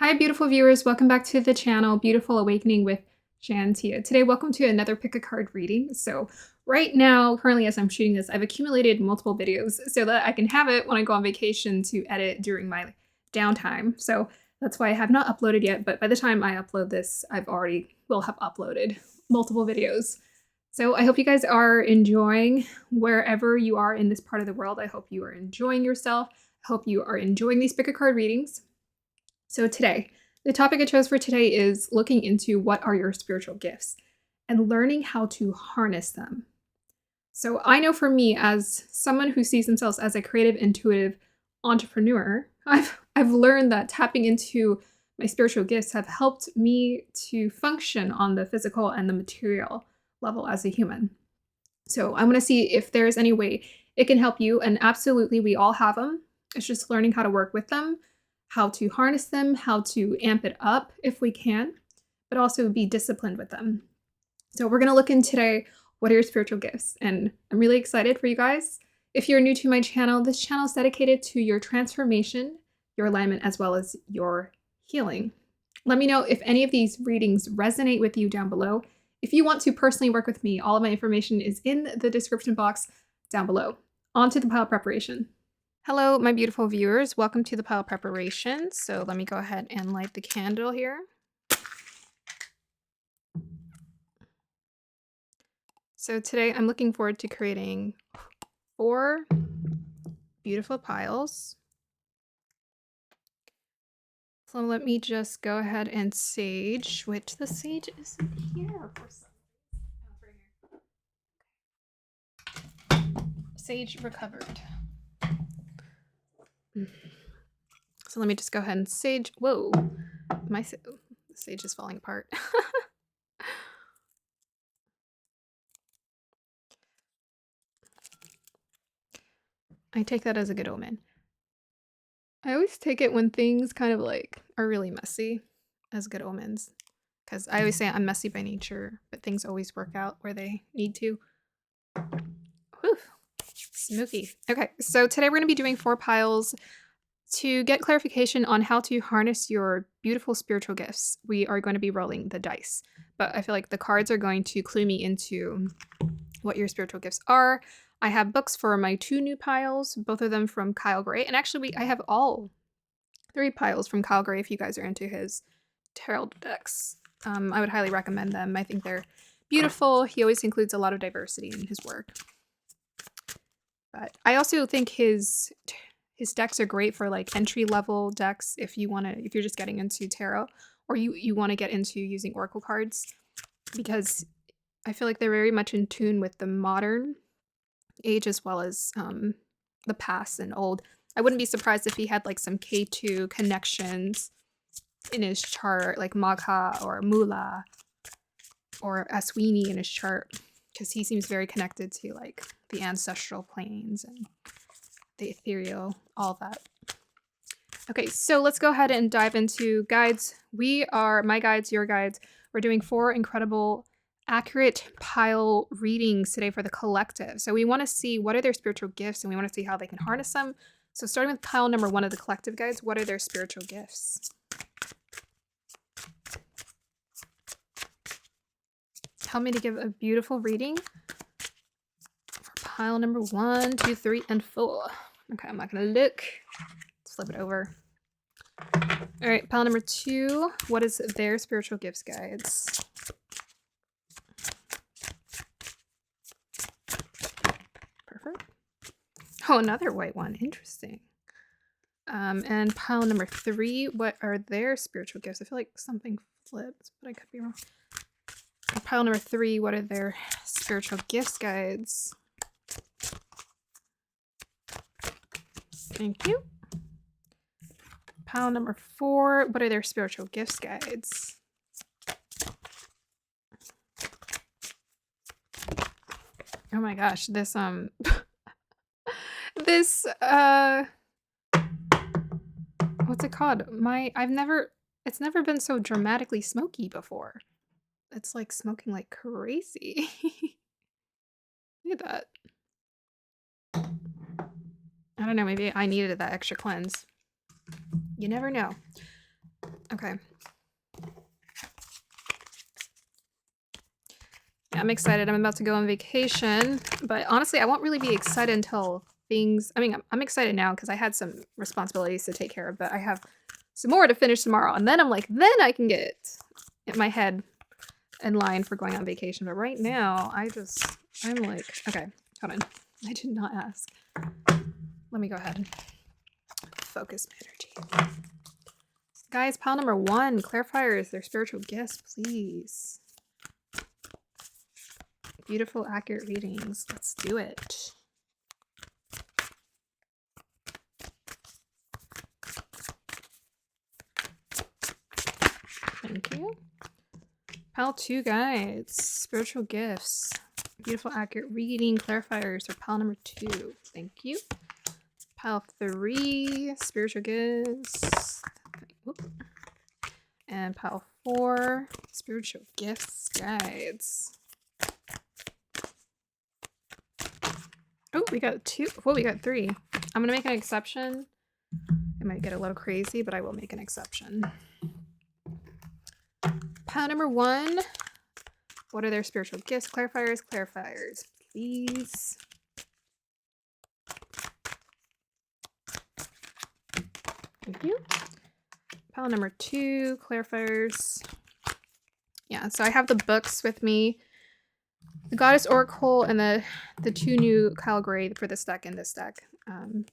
Hi, beautiful viewers. Welcome back to the channel, Beautiful Awakening with Shantia. Today, welcome to another pick a card reading. So right now, currently as I'm shooting this, I've accumulated multiple videos so that I can have it when I go on vacation to edit during my downtime. So that's why I have not uploaded yet, but by the time I upload this, will have uploaded multiple videos. So I hope you guys are enjoying wherever you are in this part of the world. I hope you are enjoying yourself. I hope you are enjoying these pick a card readings. So today, the topic I chose for today is looking into what are your spiritual gifts and learning how to harness them. So I know for me, as someone who sees themselves as a creative, intuitive entrepreneur, I've learned that tapping into my spiritual gifts have helped me to function on the physical and the material level as a human. So I want to see if there's any way it can help you, and absolutely we all have them. It's just learning how to work with them, how to harness them, how to amp it up if we can, but also be disciplined with them. So we're going to look in today, what are your spiritual gifts? And I'm really excited for you guys. If you're new to my channel, this channel is dedicated to your transformation, your alignment, as well as your healing. Let me know if any of these readings resonate with you down below. If you want to personally work with me, all of my information is in the description box down below. On to the pile preparation. Hello, my beautiful viewers. Welcome to the pile preparation. So let me go ahead and light the candle here. So today I'm looking forward to creating 4 beautiful piles. So let me just go ahead and sage, which the sage isn't here for some reason. Oh, right here. Sage recovered. So let me just go ahead and sage. Whoa, the sage is falling apart. I take that as a good omen. I always take it when things kind of like are really messy as good omens. Because I always say I'm messy by nature, but things always work out where they need to. Whew, smoky. Okay, so today we're going to be doing 4 piles to get clarification on how to harness your beautiful spiritual gifts. We are going to be rolling the dice, but I feel like the cards are going to clue me into what your spiritual gifts are. I have books for my 2 new piles, both of them from Kyle Gray, and actually I have all 3 piles from Kyle Gray if you guys are into his tarot decks. I would highly recommend them. I think they're beautiful. He always includes a lot of diversity in his work. But I also think his decks are great for like entry level decks if you're just getting into tarot, or you want to get into using oracle cards, because I feel like they're very much in tune with the modern age as well as the past and old. I wouldn't be surprised if he had like some K2 connections in his chart, like Magha or Mula or Aswini in his chart, because he seems very connected to like the ancestral planes and the ethereal, all that. Okay, so let's go ahead and dive into guides. We are my guides, your guides. We're doing 4 incredible accurate pile readings today for the collective. So we want to see what are their spiritual gifts, and we want to see how they can harness them. So starting with pile number 1 of the collective guides, what are their spiritual gifts? Help me to give a beautiful reading for pile number 1, 2, 3, and 4. Okay, I'm not gonna look. Let's flip it over. All right, pile number 2. What is their spiritual gifts guides? Perfect. Oh, another white one. Interesting. And pile number 3. What are their spiritual gifts? I feel like something flipped, but I could be wrong. Pile number 3. What are their spiritual gifts guides? Thank you. Pile number 4. What are their spiritual gifts guides? Oh my gosh, this this what's it called? It's never been so dramatically smoky before. It's like smoking like crazy. Look at that. I don't know, maybe I needed that extra cleanse. You never know. Okay. Yeah, I'm excited. I'm about to go on vacation, but honestly, I won't really be excited until things. I mean, I'm excited now because I had some responsibilities to take care of, but I have some more to finish tomorrow, and then I'm like, then I can get my head in line for going on vacation. But right now, I'm like, okay, hold on. I did not ask. Let me go ahead and focus my energy. Guys, pile number 1, clarifiers, their spiritual gifts, please. Beautiful, accurate readings. Let's do it. Thank you. Pile 2, guides, spiritual gifts. Beautiful, accurate reading, clarifiers, or pile number 2. Thank you. Pile 3, spiritual gifts. Whoop. And pile 4, spiritual gifts, guides. Oh, we got 2. Well, we got 3. I'm going to make an exception. It might get a little crazy, but I will make an exception. Pile number 1. What are their spiritual gifts? Clarifiers, clarifiers, please. Thank you. Pile number 2, clarifiers. Yeah, so I have the books with me. The Goddess Oracle and the 2 new Kyle Gray for this deck and this deck.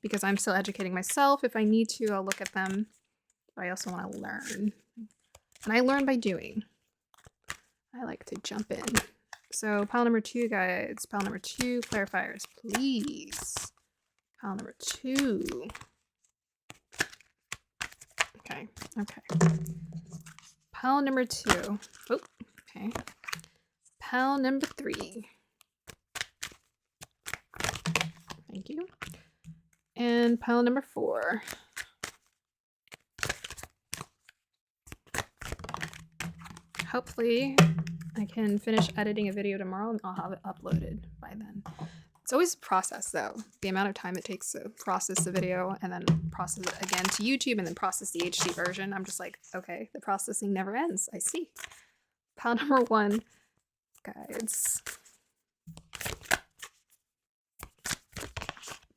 Because I'm still educating myself. If I need to, I'll look at them. But I also want to learn. And I learn by doing. I like to jump in. So pile number 2, guides. Pile number 2, clarifiers, please. Pile number 2. Okay. Pile number 2. Oh, okay. Pile number 3. Thank you. And pile number 4. Hopefully, I can finish editing a video tomorrow and I'll have it uploaded by then. It's always a process, though. The amount of time it takes to process the video and then process it again to YouTube and then process the HD version. I'm just like, okay, the processing never ends. I see. Pile number 1, guides.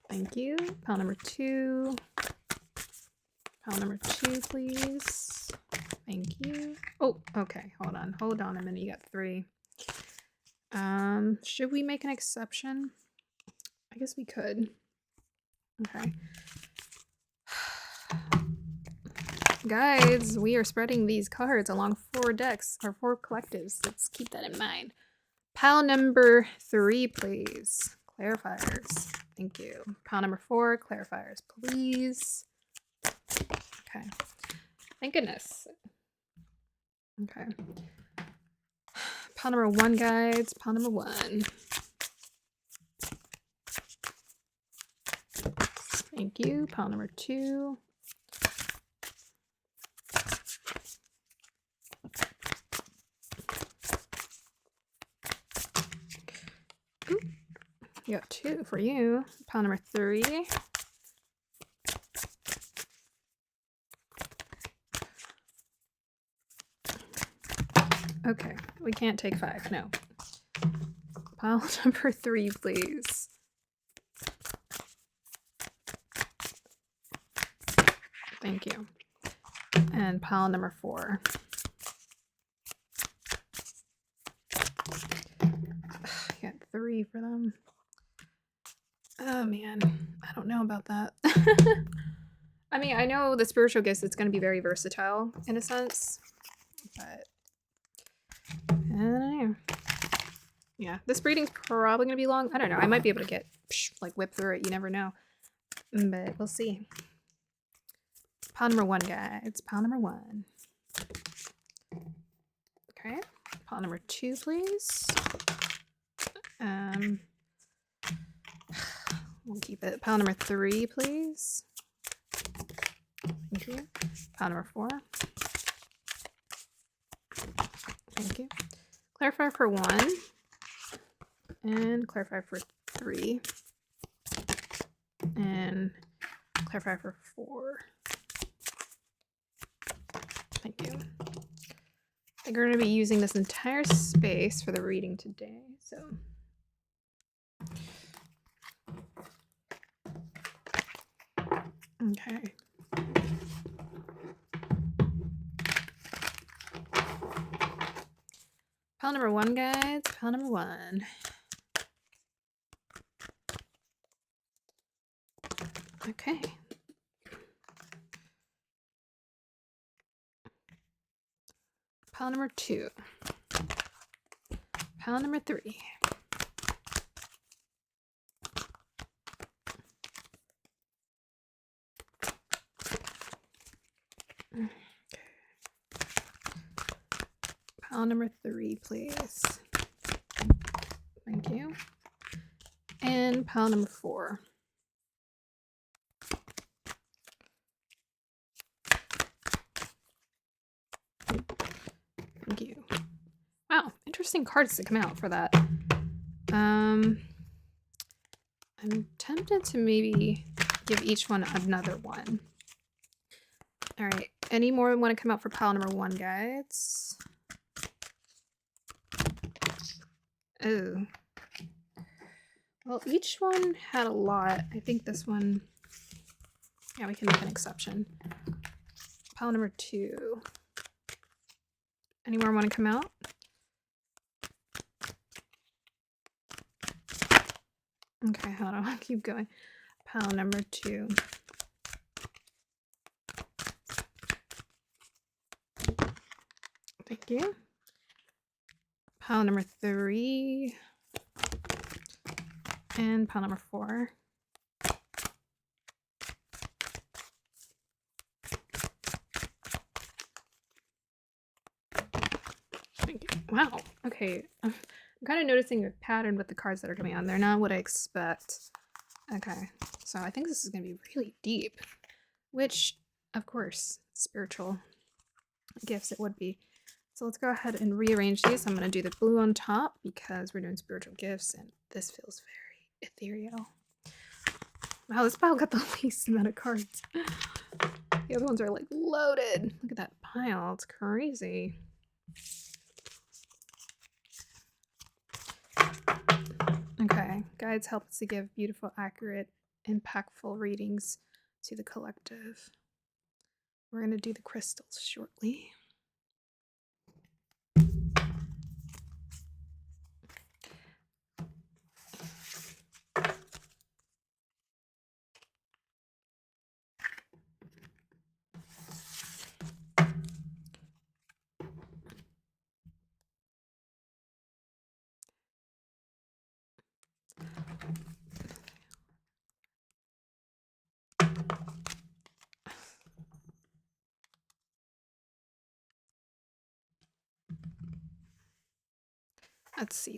Thank you. Pile number 2. Pile number 2, please. Thank you. Oh, okay. Hold on a minute. You got 3. Should we make an exception? I guess we could. Okay. Guides, we are spreading these cards along 4 decks, or 4 collectives. Let's keep that in mind. Pile number 3, please. Clarifiers. Thank you. Pile number 4, clarifiers, please. Okay. Thank goodness. Okay. Pile number 1, guides. Pile number 1. Thank you. Pile number 2. Ooh, you got 2 for you. Pile number 3. Okay, we can't take 5, no. Pile number 3, please. Thank you. And pile number 4. I got 3 for them. Oh man, I don't know about that. I mean, I know the spiritual gifts, it's going to be very versatile in a sense, but I don't know. Yeah, this reading's probably going to be long. I don't know. I might be able to get, like, whip through it. You never know. But we'll see. Pile number 1, guys. Pile number 1. Okay. Pile number 2, please. We'll keep it. Pile number 3, please. Thank you. Pile number 4. Thank you. Clarify for 1. And clarify for 3. And clarify for 4. think we're going to be using this entire space for the reading today, so. Okay. Pile number 1, guys. Pile number 1. Okay. Pile number 2. Pile number 3. Okay. Pile number 3, please. Thank you. And pile number 4. Thank you. Wow, interesting cards to come out for that. I'm tempted to maybe give each one another one. All right, any more want to come out for pile number 1, guys? Oh. Well, each one had a lot. I think this one, yeah, we can make an exception. Pile number 2. Any more want to come out? Okay, hold on, I'll keep going. Pile number 2. Thank you. Pile number 3. And pile number 4. Thank you. Wow, okay. I'm kind of noticing a pattern with the cards that are coming on. They're not what I expect. Okay, so I think this is going to be really deep, which, of course, spiritual gifts it would be. So let's go ahead and rearrange these. I'm going to do the blue on top because we're doing spiritual gifts, and this feels very ethereal. Wow, this pile got the least amount of cards. The other ones are like loaded. Look at that pile. It's crazy. Okay, guides help us to give beautiful, accurate, impactful readings to the collective. We're going to do the crystals shortly.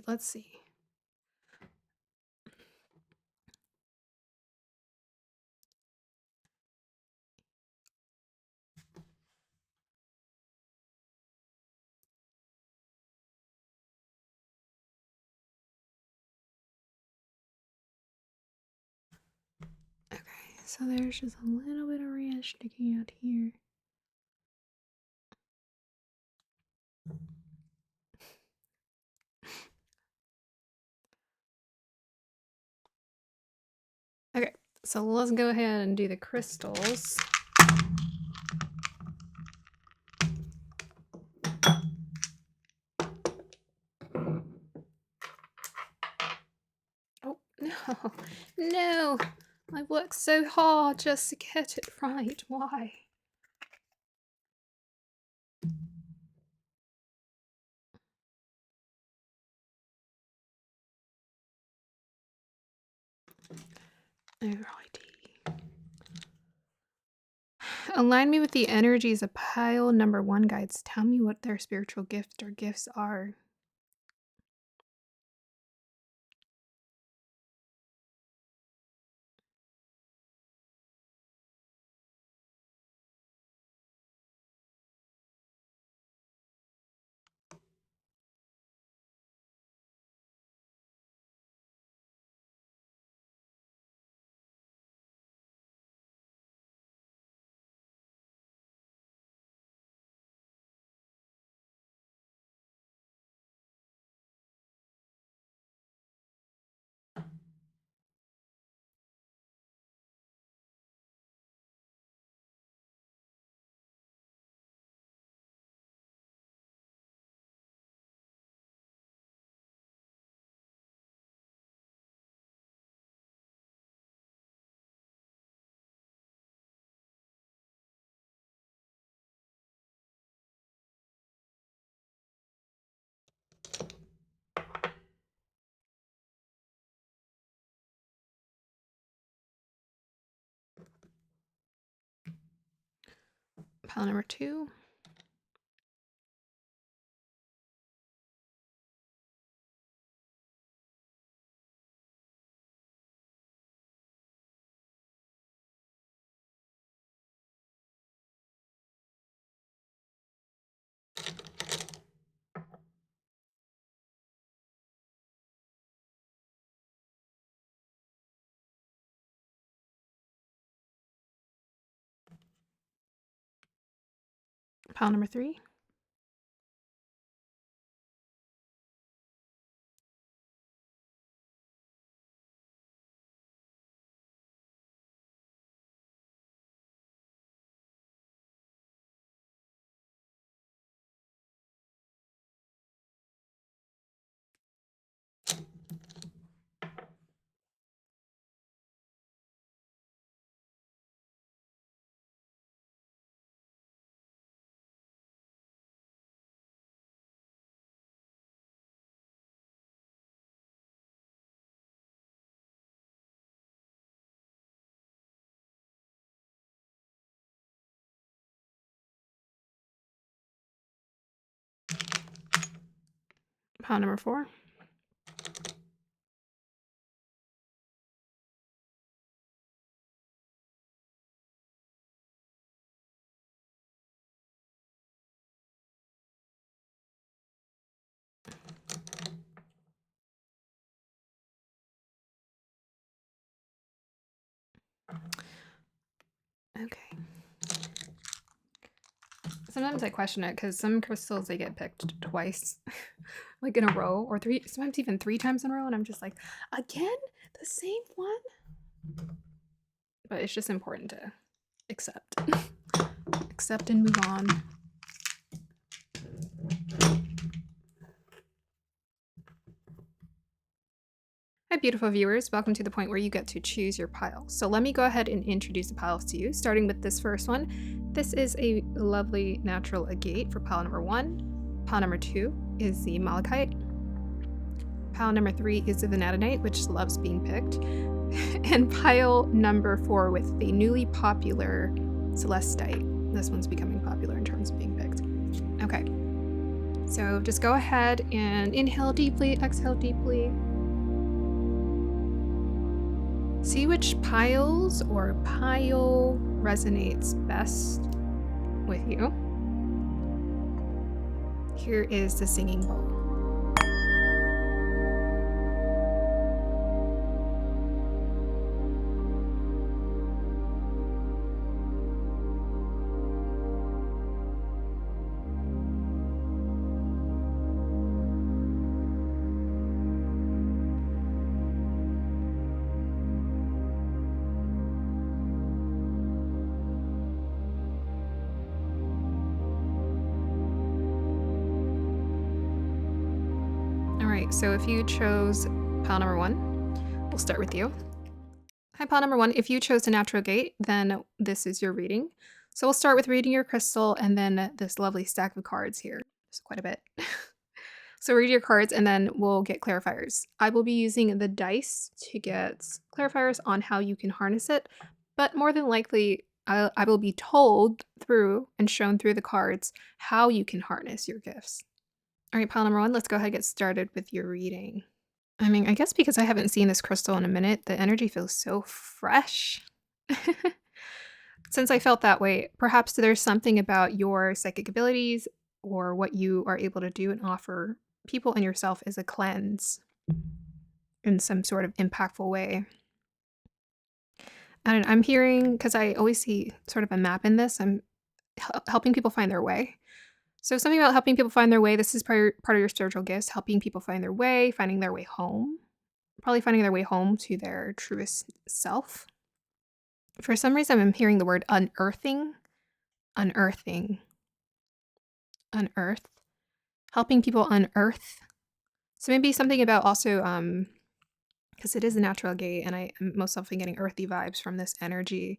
Let's see. Okay, so there's just a little bit of red sticking out here. Okay, so let's go ahead and do the crystals. Oh, no. No! I worked so hard just to get it right. Why? Alrighty. Align me with the energies of pile number 1, guides. Tell me what their spiritual gift or gifts are. Pile number 2. Pile number 3. Pile number 4. Okay. Sometimes I question it because some crystals, they get picked twice, like in a row, or 3, sometimes even 3 times in a row, and I'm just like, again, the same one? But it's just important to accept. Accept and move on. Hi, beautiful viewers. Welcome to the point where you get to choose your pile. So let me go ahead and introduce the piles to you, starting with this first one. This is a lovely natural agate for pile number 1. Pile number 2 is the malachite. Pile number 3 is the vanadinite, which loves being picked. And pile number 4 with the newly popular celestite. This one's becoming popular in terms of being picked. Okay. So just go ahead and inhale deeply, exhale deeply. See which piles or pile resonates best with you. Here is the singing bowl. So if you chose pile number 1, we'll start with you. Hi, pile number 1. If you chose the natural gate, then this is your reading. So we'll start with reading your crystal and then this lovely stack of cards here. There's quite a bit. So read your cards and then we'll get clarifiers. I will be using the dice to get clarifiers on how you can harness it, but more than likely I will be told through and shown through the cards how you can harness your gifts. All right, pile number 1, let's go ahead and get started with your reading. I mean, I guess because I haven't seen this crystal in a minute, the energy feels so fresh. Since I felt that way, perhaps there's something about your psychic abilities or what you are able to do and offer people and yourself as a cleanse in some sort of impactful way. And I'm hearing, because I always see sort of a map in this, I'm helping people find their way. So something about helping people find their way, this is part of your spiritual gifts, helping people find their way, finding their way home. Probably finding their way home to their truest self. For some reason, I'm hearing the word unearthing, unearthing, unearth, helping people unearth. So maybe something about also, because it is a natural gate and I am most often getting earthy vibes from this energy.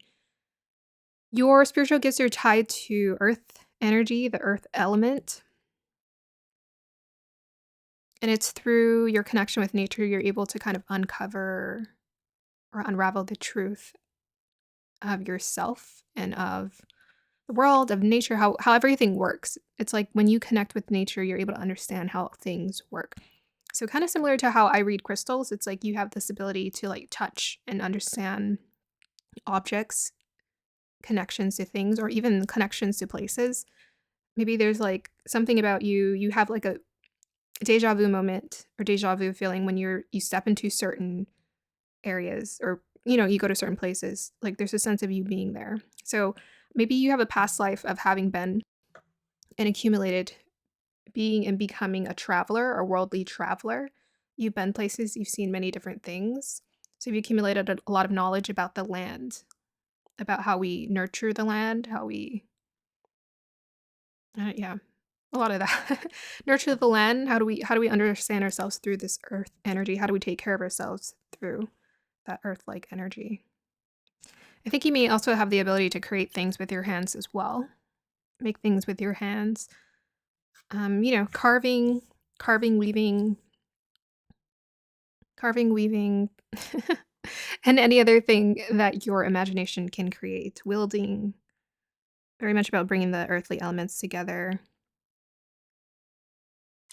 Your spiritual gifts are tied to earth energy, the earth element. And it's through your connection with nature, you're able to kind of uncover or unravel the truth of yourself and of the world, of nature, how everything works. It's like when you connect with nature, you're able to understand how things work. So kind of similar to how I read crystals, it's like you have this ability to like touch and understand objects, connections to things, or even connections to places. Maybe there's like something about you have like a deja vu moment or deja vu feeling when you step into certain areas, or you go to certain places, like there's a sense of you being there. So maybe you have a past life of having been and accumulated being and becoming a traveler, a worldly traveler. You've been places, you've seen many different things, so you've accumulated a lot of knowledge about the land, about how we nurture the land, how we yeah, a lot of that. Nurture the land. How do we understand ourselves through this earth energy? How do we take care of ourselves through that earth-like energy? I think you may also have the ability to create things with your hands as well. Make things with your hands. Carving, carving, weaving, carving, weaving, and any other thing that your imagination can create. Wielding, very much about bringing the earthly elements together.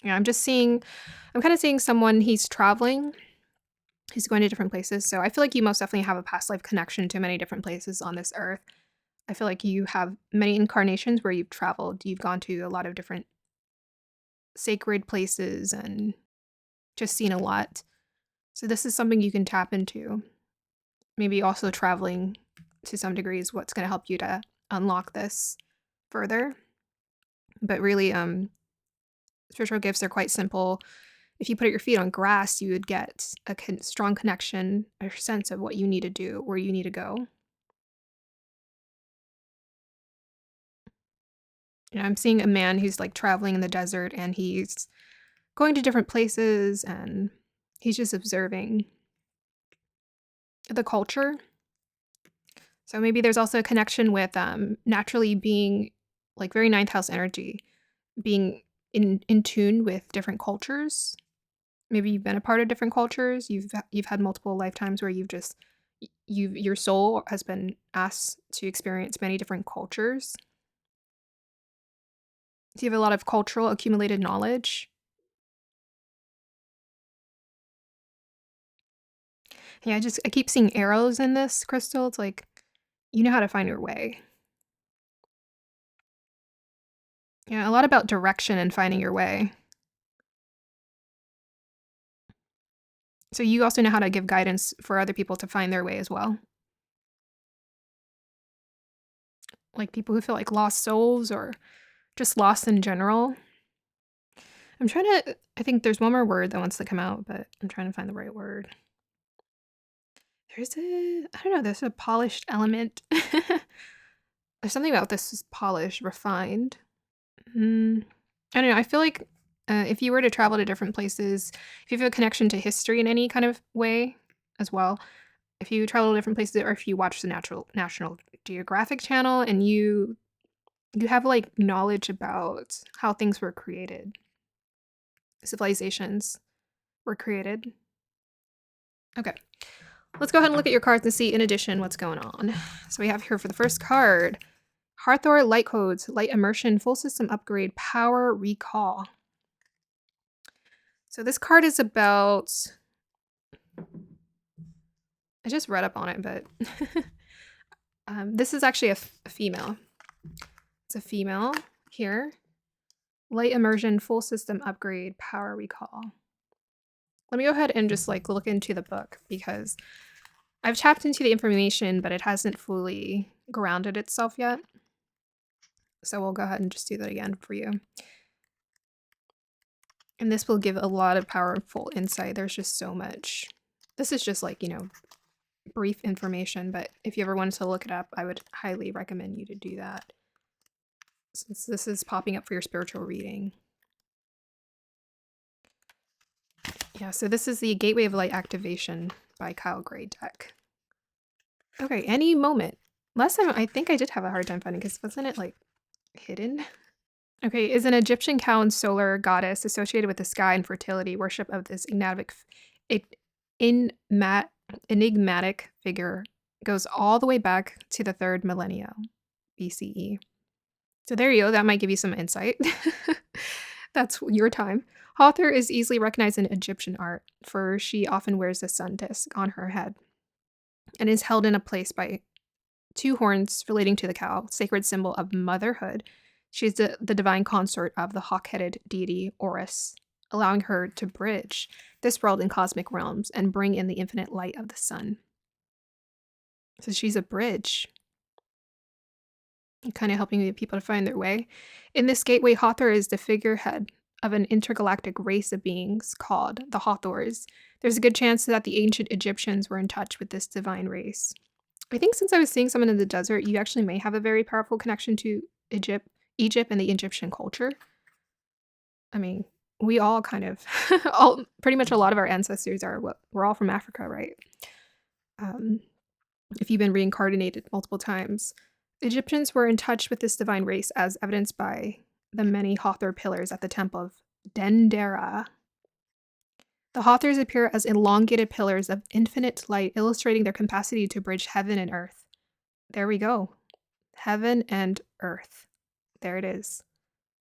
Yeah, I'm kind of seeing someone, he's traveling, he's going to different places. So I feel like you most definitely have a past life connection to many different places on this earth. I feel like you have many incarnations where you've traveled. You've gone to a lot of different sacred places and just seen a lot. So this is something you can tap into. Maybe also traveling to some degree is what's going to help you to unlock this further. But really, spiritual gifts are quite simple. If you put your feet on grass, you would get a strong connection, a sense of what you need to do, where you need to go. I'm seeing a man who's like traveling in the desert, and he's going to different places, and he's just observing the culture. So maybe there's also a connection with naturally being like very ninth house energy, being in tune with different cultures. Maybe you've been a part of different cultures. You've had multiple lifetimes where your soul has been asked to experience many different cultures. So you have a lot of cultural accumulated knowledge. Yeah, I keep seeing arrows in this crystal. It's like you know how to find your way. Yeah, a lot about direction and finding your way. So you also know how to give guidance for other people to find their way as well. Like people who feel like lost souls or just lost in general. I think there's one more word that wants to come out, but I'm trying to find the right word. I don't know, there's a polished element. There's something about this is polished, refined. I don't know. I feel like if you were to travel to different places, if you have a connection to history in any kind of way as well, if you travel to different places, or if you watch the National Geographic channel and you have like knowledge about how things were created, civilizations were created. Okay, let's go ahead and look at your cards and see in addition what's going on. So we have here for the first card, Hathor Light Codes, Light Immersion, Full System Upgrade, Power Recall. So this card is about, I just read up on it, but this is actually a female. It's a female here. Light Immersion, Full System Upgrade, Power Recall. Let me go ahead and just like look into the book because I've tapped into the information, but it hasn't fully grounded itself yet. So we'll go ahead and just do that again for you. And this will give a lot of powerful insight. There's just so much. This is just like, brief information, but if you ever wanted to look it up, I would highly recommend you to do that, since this is popping up for your spiritual reading. Yeah, so this is the Gateway of Light Activation by Kyle Gray deck. Okay, any moment. Last time I think I did have a hard time finding, because wasn't it like hidden? Okay, is an Egyptian cow and solar goddess associated with the sky and fertility, worship of this enigmatic figure goes all the way back to the 3rd millennium BCE. So there you go. That might give you some insight. That's your time. Hathor is easily recognized in Egyptian art, for she often wears a sun disk on her head and is held in a place by two horns relating to the cow, sacred symbol of motherhood. She's the divine consort of the hawk-headed deity Horus, allowing her to bridge this world and cosmic realms and bring in the infinite light of the sun. So she's a bridge, kind of helping people to find their way. In this gateway, Hathor is the figurehead of an intergalactic race of beings called the Hathors. There's a good chance that the ancient Egyptians were in touch with this divine race. I think since I was seeing someone in the desert, you actually may have a very powerful connection to Egypt and the Egyptian culture. I mean, we all kind of, all pretty much a lot of our ancestors we're all from Africa, right? Um, if you've been reincarnated multiple times. Egyptians were in touch with this divine race as evidenced by the many Hathor pillars at the temple of Dendera. The Hathors appear as elongated pillars of infinite light, illustrating their capacity to bridge heaven and earth. There we go. Heaven and earth. There it is.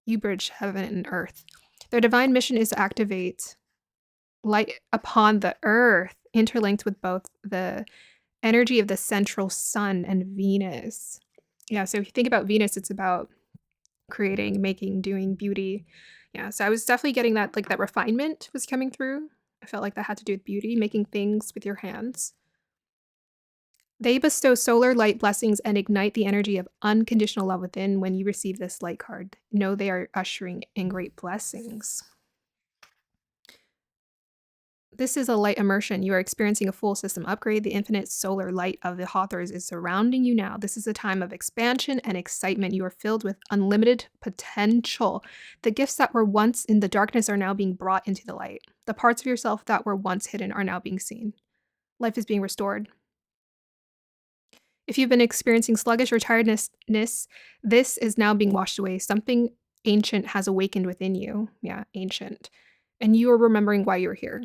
You bridge heaven and earth. Their divine mission is to activate light upon the earth, interlinked with both the energy of the central sun and Venus. Yeah, so if you think about Venus, it's about creating, making, doing, beauty. Yeah, so I was definitely getting that, like that refinement was coming through. I felt like that had to do with beauty, making things with your hands. They bestow solar light blessings and ignite the energy of unconditional love within when you receive this light card. Know they are ushering in great blessings. This is a light immersion. You are experiencing a full system upgrade. The infinite solar light of the Hathors is surrounding you now. This is a time of expansion and excitement. You are filled with unlimited potential. The gifts that were once in the darkness are now being brought into the light. The parts of yourself that were once hidden are now being seen. Life is being restored. If you've been experiencing sluggish or tiredness, this is now being washed away. Something ancient has awakened within you. Yeah, ancient. And you are remembering why you're here.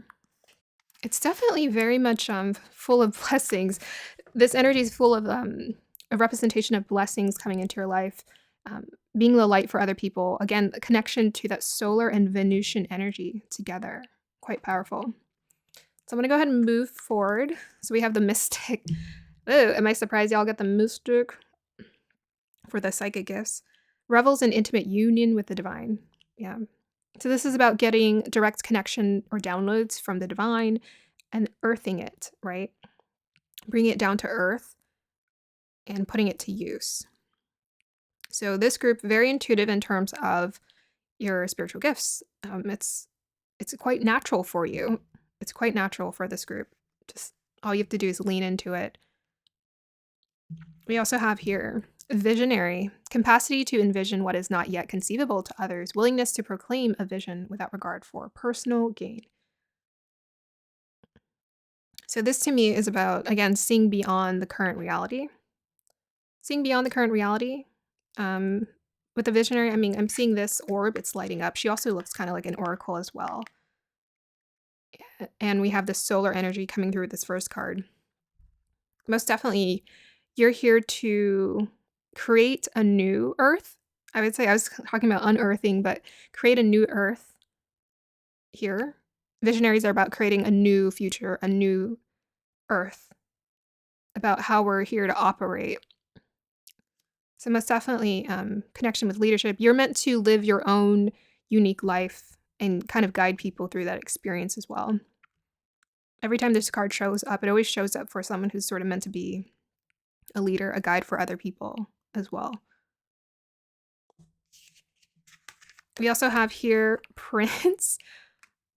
It's definitely very much full of blessings. This energy is full of a representation of blessings coming into your life, being the light for other people. Again, a connection to that solar and Venusian energy together. Quite powerful. So I'm going to go ahead and move forward. So we have the mystic. Oh, am I surprised y'all get the mystic for the psychic gifts? Revels in intimate union with the divine. Yeah. So this is about getting direct connection or downloads from the divine and earthing it, right? Bringing it down to earth and putting it to use. So this group, very intuitive in terms of your spiritual gifts. It's quite natural for you. It's quite natural for this group. Just all you have to do is lean into it. We also have here visionary, capacity to envision what is not yet conceivable to others, willingness to proclaim a vision without regard for personal gain. So this to me is about, again, seeing beyond the current reality. Seeing beyond the current reality. With the visionary, I mean, I'm seeing this orb, it's lighting up. She also looks kind of like an oracle as well. And we have the solar energy coming through with this first card. Most definitely, you're here to create a new earth. I would say I was talking about unearthing, but create a new earth here. Visionaries are about creating a new future, a new earth, about how we're here to operate. So most definitely connection with leadership. You're meant to live your own unique life and kind of guide people through that experience as well. Every time this card shows up, it always shows up for someone who's sort of meant to be a leader, a guide for other people as well. We also have here Prince.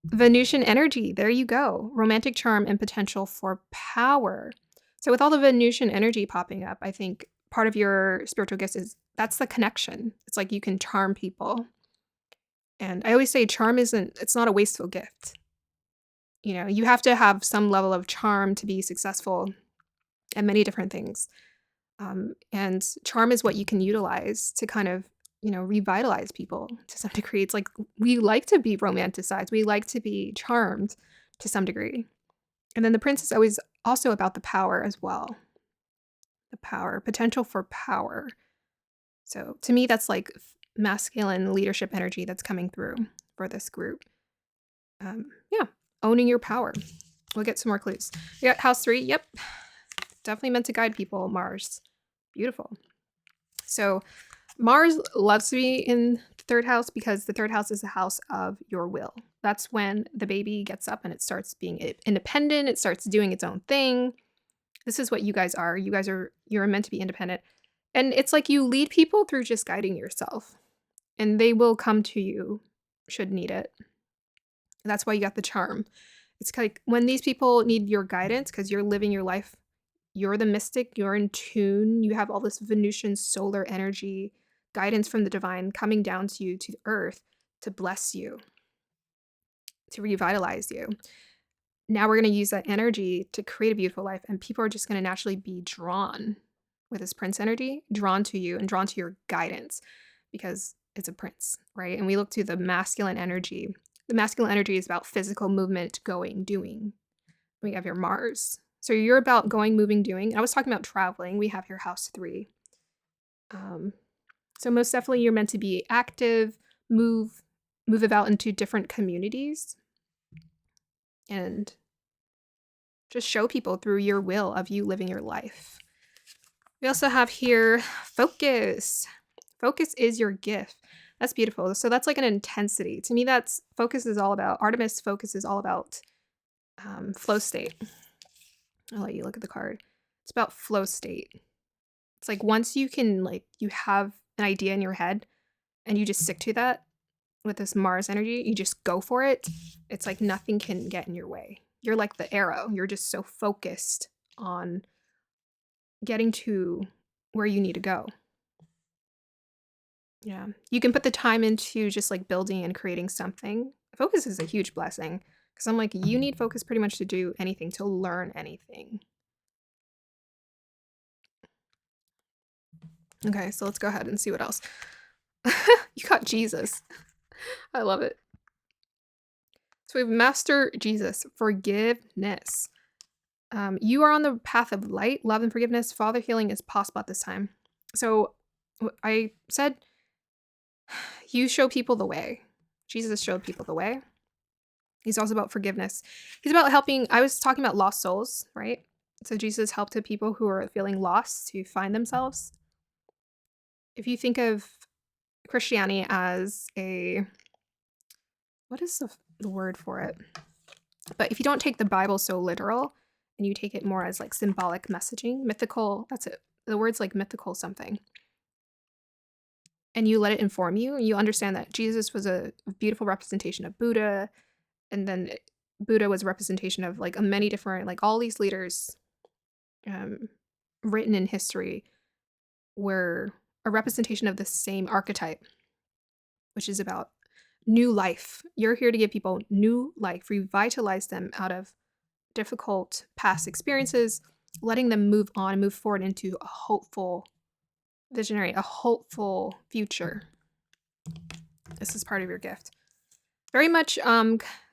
Venusian energy. There you go. Romantic charm and potential for power. So with all the Venusian energy popping up, I think part of your spiritual gifts is that's the connection. It's like you can charm people. And I always say charm it's not a wasteful gift. You know, you have to have some level of charm to be successful at many different things. And charm is what you can utilize to kind of, revitalize people to some degree. It's like we like to be romanticized. We like to be charmed to some degree. And then the prince is always also about the power as well. The power, potential for power. So to me, that's like masculine leadership energy that's coming through for this group. Yeah, owning your power. We'll get some more clues. We got house 3. Yep, definitely meant to guide people. Mars, beautiful. So Mars loves to be in the 3rd house because the 3rd house is the house of your will. That's when the baby gets up and it starts being independent. It starts doing its own thing. This is what you guys are. You're meant to be independent. And it's like you lead people through just guiding yourself. And they will come to you should need it. That's why you got the charm. It's like when these people need your guidance because you're living your life, you're the mystic, you're in tune, you have all this Venusian solar energy, guidance from the divine coming down to you, to the earth, to bless you, to revitalize you. Now we're going to use that energy to create a beautiful life, and people are just going to naturally be drawn with this prince energy, drawn to you and drawn to your guidance because it's a prince, right? And we look to the masculine energy. The masculine energy is about physical movement, going, doing. We have your Mars. So you're about going, moving, doing. I was talking about traveling. We have your house 3. So most definitely you're meant to be active, move about into different communities, and just show people through your will of you living your life. We also have here focus. Focus is your gift. That's beautiful. So that's like an intensity. To me, that's focus is all about, Artemis focus is all about flow state. I'll let you look at the card. It's about flow state. It's like once you can, like, you have an idea in your head and you just stick to that with this Mars energy, you just go for it. It's like nothing can get in your way. You're like the arrow. You're just so focused on getting to where you need to go. Yeah. You can put the time into just like building and creating something. Focus is a huge blessing because I'm like, you need focus pretty much to do anything, to learn anything. Okay, so let's go ahead and see what else. You got Jesus. I love it. So we have Master Jesus, forgiveness. You are on the path of light, love, and forgiveness. Father healing is possible at this time. So I said, you show people the way. Jesus showed people the way. He's also about forgiveness. He's about helping. I was talking about lost souls, right? So Jesus helped the people who are feeling lost to find themselves. If you think of Christianity as what is the word for it? But if you don't take the Bible so literal and you take it more as like symbolic messaging, mythical, that's it. The word's like mythical something. And you let it inform you, and you understand that Jesus was a beautiful representation of Buddha, and then Buddha was a representation of like many different, like all these leaders written in history were a representation of the same archetype, which is about new life. You're here to give people new life, revitalize them out of difficult past experiences, letting them move on and move forward into a hopeful visionary, a hopeful future. This is part of your gift. Very much,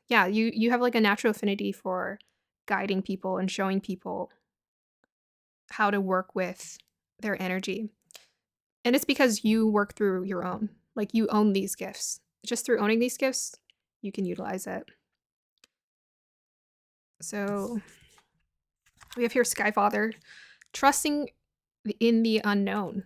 yeah, you have like a natural affinity for guiding people and showing people how to work with their energy. And it's because you work through your own. Like you own these gifts. Just through owning these gifts, you can utilize it. So we have here Sky Father, trusting in the unknown.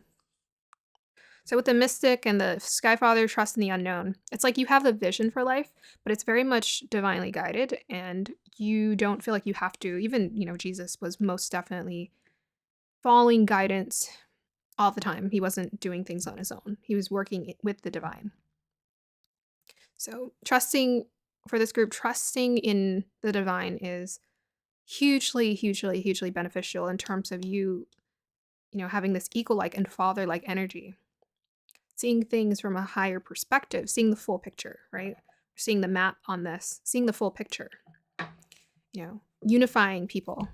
So with the mystic and the Sky Father, trust in the unknown. It's like you have the vision for life, but it's very much divinely guided, and you don't feel like you have to. Even, Jesus was most definitely following guidance all the time. He wasn't doing things on his own. He was working with the divine. So trusting for this group, trusting in the divine is hugely, hugely, hugely beneficial in terms of you having this equal-like and father-like energy. Seeing things from a higher perspective, seeing the full picture, right? Seeing the map on this, seeing the full picture. Unifying people,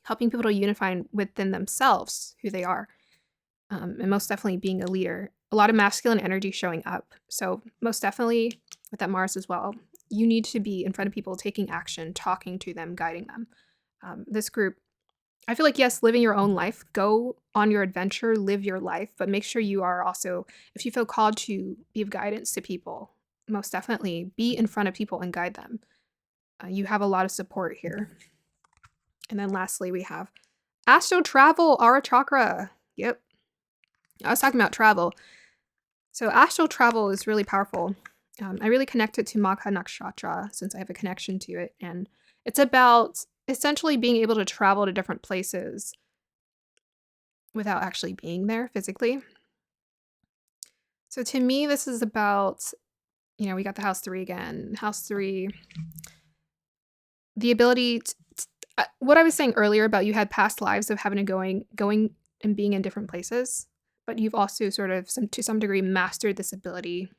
helping people to unify within themselves who they are, and most definitely being a leader. A lot of masculine energy showing up. So most definitely with that Mars as well, you need to be in front of people, taking action, talking to them, guiding them. This group I feel like, yes, living your own life, go on your adventure, live your life, but make sure you are also, if you feel called to be of guidance to people, most definitely be in front of people and guide them. You have a lot of support here. And then lastly, we have astral travel, Ara chakra. Yep. I was talking about travel. So astral travel is really powerful. I really connect it to Magha Nakshatra since I have a connection to it. And it's about essentially being able to travel to different places without actually being there physically. So to me, this is about, we got the house 3 again. House 3, the ability what I was saying earlier about you had past lives of having going and being in different places, but you've also sort of to some degree mastered this ability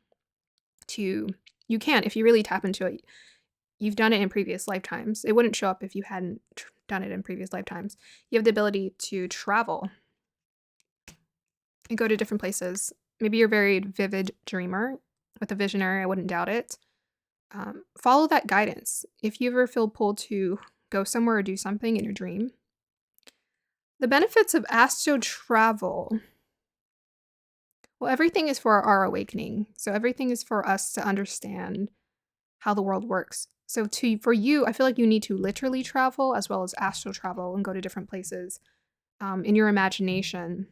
to, you can, if you really tap into it, you've done it in previous lifetimes. It wouldn't show up if you hadn't done it in previous lifetimes. You have the ability to travel and go to different places. Maybe you're a very vivid dreamer. With a visionary, I wouldn't doubt it. Follow that guidance. If you ever feel pulled to go somewhere or do something in your dream, the benefits of astral travel. Well, everything is for our awakening. So everything is for us to understand how the world works. So for you, I feel like you need to literally travel as well as astral travel and go to different places. In your imagination,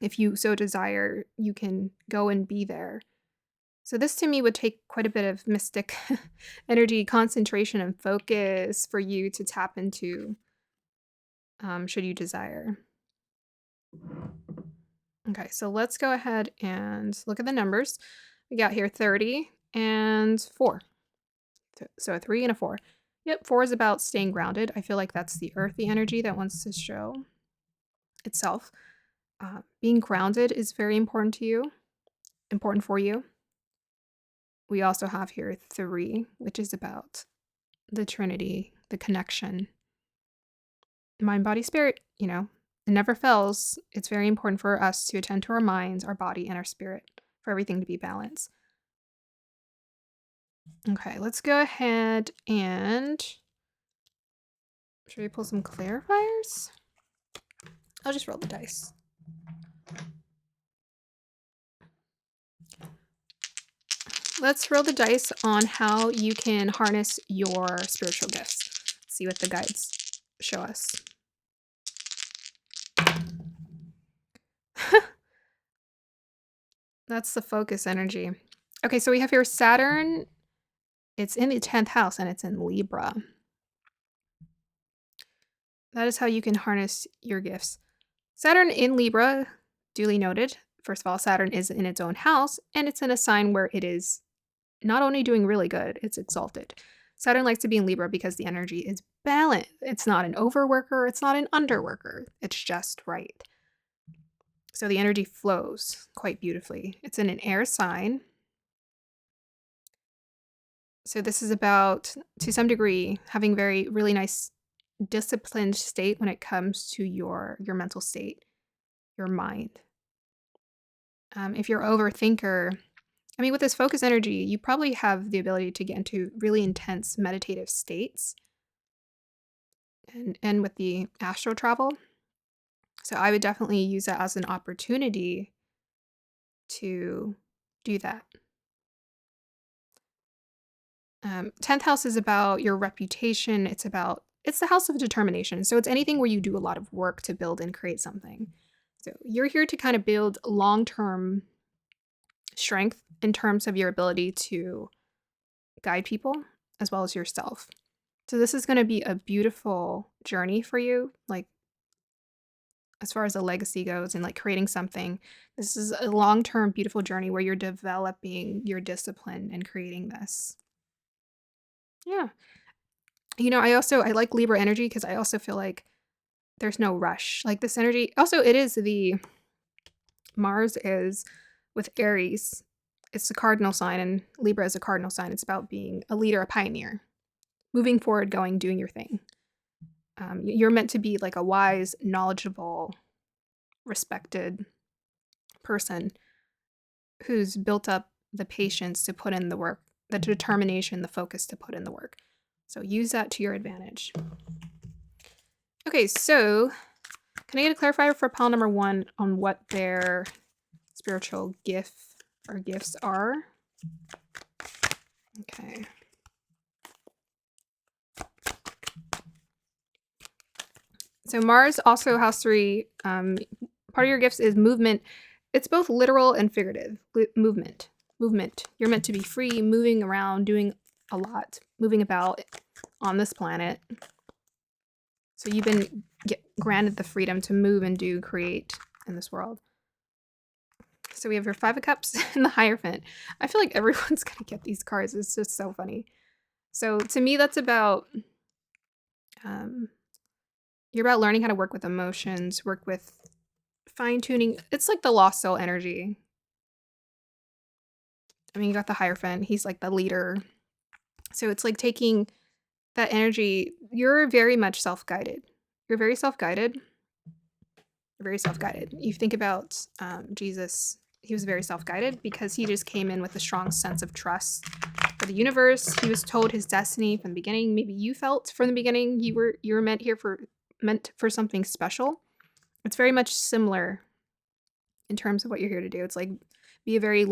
if you so desire, you can go and be there. So this to me would take quite a bit of mystic energy, concentration, and focus for you to tap into, should you desire. Okay, so let's go ahead and look at the numbers. We got here 30 and 4. So a 3 and a 4. Yep, 4 is about staying grounded. I feel like that's the earthy energy that wants to show itself. Being grounded is very important to you, important for you. We also have here 3, which is about the Trinity, the connection. Mind, body, spirit, it never fails. It's very important for us to attend to our minds, our body, and our spirit for everything to be balanced. Okay, let's go ahead and should we pull some clarifiers? I'll just roll the dice. Let's roll the dice on how you can harness your spiritual gifts. See what the guides show us. That's the focus energy. Okay, so we have here Saturn. It's in the 10th house and it's in Libra. That is how you can harness your gifts. Saturn in Libra, duly noted. First of all, Saturn is in its own house and it's in a sign where it is not only doing really good, it's exalted. Saturn likes to be in Libra because the energy is balanced. It's not an overworker, it's not an underworker. It's just right. So the energy flows quite beautifully. It's in an air sign. So this is about, to some degree, having really nice disciplined state when it comes to your mental state, your mind. If you're overthinker, with this focus energy, you probably have the ability to get into really intense meditative states. And with the astral travel. So I would definitely use that as an opportunity to do that. 10th house is about your reputation. It's the house of determination. So it's anything where you do a lot of work to build and create something. So you're here to kind of build long-term strength in terms of your ability to guide people as well as yourself. So this is going to be a beautiful journey for you, like as far as a legacy goes and like creating something. This is a long-term beautiful journey where you're developing your discipline and creating this. Yeah. I like Libra energy because I also feel like there's no rush. Like this energy, also it is Mars is with Aries. It's a cardinal sign and Libra is a cardinal sign. It's about being a leader, a pioneer, moving forward, doing your thing. You're meant to be like a wise, knowledgeable, respected person who's built up the patience to put in the work, the determination, the focus to put in the work. So use that to your advantage. Okay, so can I get a clarifier for pile number 1 on what their spiritual gift or gifts are? Okay. So Mars, also house 3, part of your gifts is movement. It's both literal and figurative. Movement. You're meant to be free, moving around, doing a lot, moving about on this planet. So you've been granted the freedom to move and do, create in this world. So we have your 5 of Cups and the Hierophant. I feel like everyone's going to get these cards. It's just so funny. So to me, that's about... you're about learning how to work with emotions, work with fine-tuning. It's like the lost soul energy. I mean, you got the Hierophant. He's like the leader. So it's like taking that energy. You're very much self-guided. You're very self-guided. You're very self-guided. You think about Jesus. He was very self-guided because he just came in with a strong sense of trust for the universe. He was told his destiny from the beginning. Maybe you felt from the beginning you were meant for something special. It's very much similar in terms of what you're here to do. It's like be a very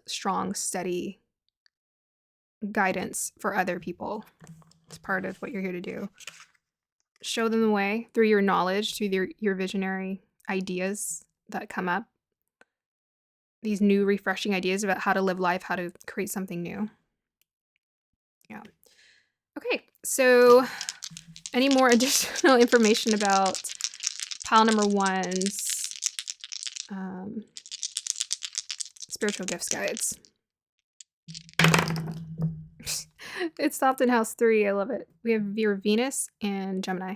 strong, steady guidance for other people. It's part of what you're here to do. Show them the way through your knowledge, through your visionary ideas that come up. These new, refreshing ideas about how to live life, how to create something new. Yeah. Okay, so any more additional information about pile number 1's spiritual gifts guides? It stopped in house 3. I love it. We have your Venus and Gemini.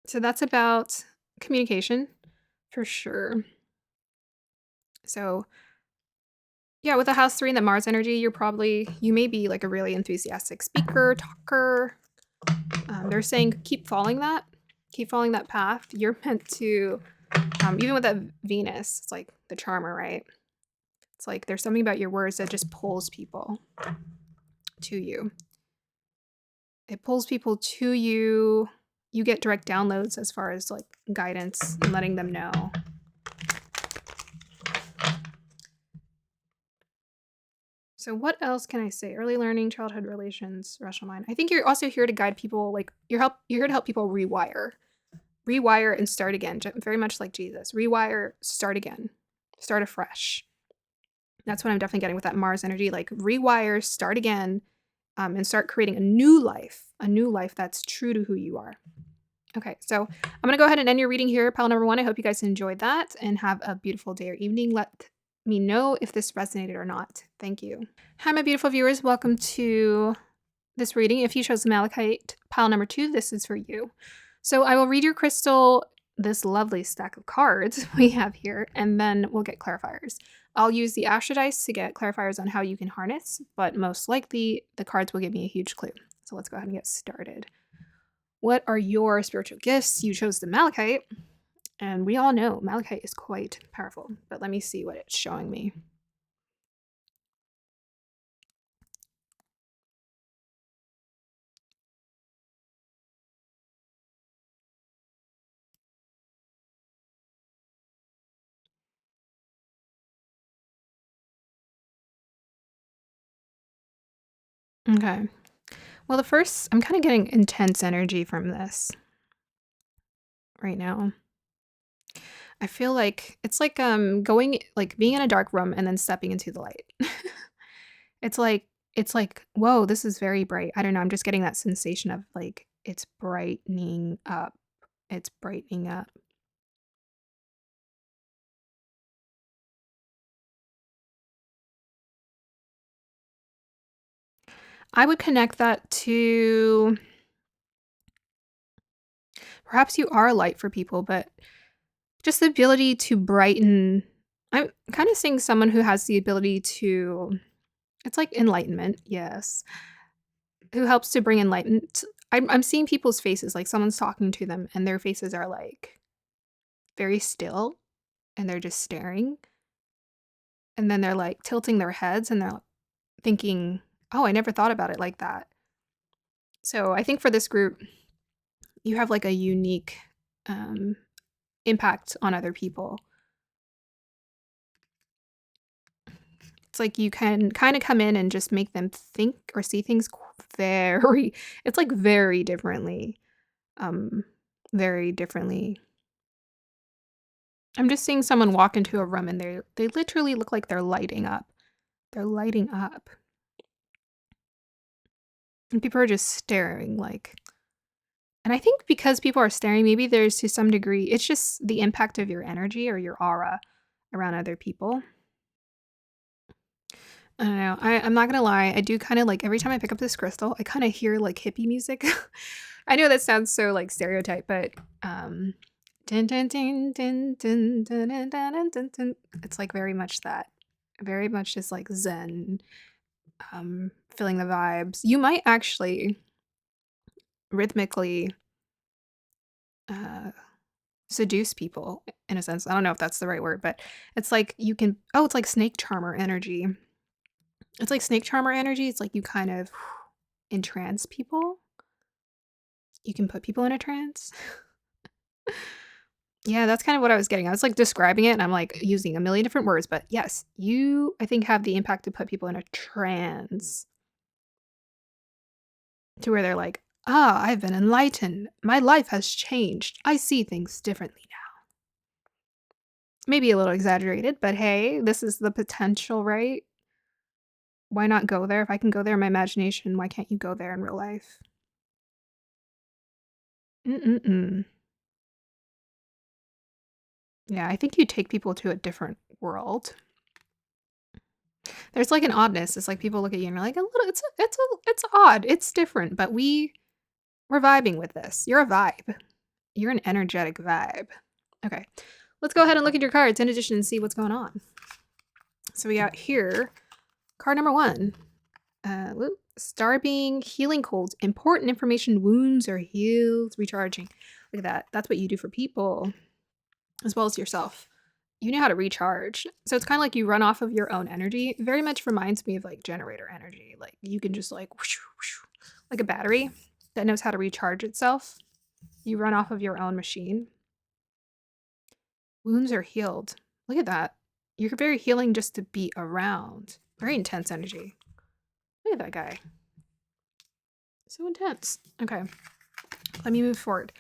So that's about communication for sure. So yeah, with the house 3 and the Mars energy, you may be like a really enthusiastic speaker, talker. They're saying keep following that path. You're meant to, even with that Venus, it's like the charmer, right? It's like there's something about your words that just pulls people to you. It pulls people to you. You get direct downloads as far as like guidance and letting them know. So what else can I say? Early learning, childhood relations, rational mind. I think you're also here to guide people. Like you're here to help people rewire and start again. Very much like Jesus. Rewire, start again, start afresh. That's what I'm definitely getting with that Mars energy. Like rewire, start again, and start creating a new life that's true to who you are. Okay, so I'm going to go ahead and end your reading here, pile number 1. I hope you guys enjoyed that and have a beautiful day or evening. Let me know if this resonated or not. Thank you. Hi, my beautiful viewers. Welcome to this reading. If you chose Malachite, pile number 2, this is for you. So I will read your crystal, this lovely stack of cards we have here, and then we'll get clarifiers. I'll use the Astro Dice to get clarifiers on how you can harness, but most likely the cards will give me a huge clue. So let's go ahead and get started. What are your spiritual gifts? You chose the Malachite, and we all know Malachite is quite powerful, but let me see what it's showing me. Okay. Well, I'm kind of getting intense energy from this right now. I feel like it's like being in a dark room and then stepping into the light. It's like, whoa, this is very bright. I don't know. I'm just getting that sensation of like it's brightening up. It's brightening up. I would connect that to perhaps you are a light for people, but just the ability to brighten. I'm kind of seeing someone who has the ability to, it's like enlightenment, yes, who helps to bring enlightenment. I'm seeing people's faces, like someone's talking to them and their faces are like very still and they're just staring. And then they're like tilting their heads and they're thinking, oh, I never thought about it like that. So I think for this group, you have like a unique impact on other people. It's like you can kind of come in and just make them think or see things it's like very differently. Very differently. I'm just seeing someone walk into a room and they literally look like they're lighting up. They're lighting up. And people are just staring like. And I think because people are staring, maybe there's to some degree, it's just the impact of your energy or your aura around other people. I don't know. I'm not gonna lie. I do kind of like every time I pick up this crystal, I kind of hear like hippie music. I know that sounds so like stereotype, but dun, dun, dun, dun, dun, dun, dun, dun, dun, dun. It's like very much that. Very much just like Zen, feeling the vibes. You might actually rhythmically seduce people in a sense. I don't know if that's the right word, but it's like you can, it's like snake charmer energy. It's like snake charmer energy. It's like you kind of entrance people. You can put people in a trance. Yeah, that's kind of what I was getting. I was like describing it and I'm like using a million different words, but yes, you, I think, have the impact to put people in a trance to where they're like, I've been enlightened. My life has changed. I see things differently now. Maybe a little exaggerated, but hey, this is the potential, right? Why not go there? If I can go there in my imagination, why can't you go there in real life? Mm-mm-mm. Yeah, I think you take people to a different world. There's like an oddness. It's like people look at you and you're like, it's odd. It's different, but we're vibing with this. You're a vibe. You're an energetic vibe. Okay, let's go ahead and look at your cards in addition and see what's going on. So we got here, card number 1. Star being, healing colds, important information, wounds are healed, recharging. Look at that. That's what you do for people as well as yourself. You know how to recharge. So it's kind of like you run off of your own energy. Very much reminds me of like generator energy. Like you can just like, whoosh, whoosh, like a battery that knows how to recharge itself. You run off of your own machine. Wounds are healed. Look at that. You're very healing just to be around. Very intense energy. Look at that guy. So intense. Okay. Let me move forward.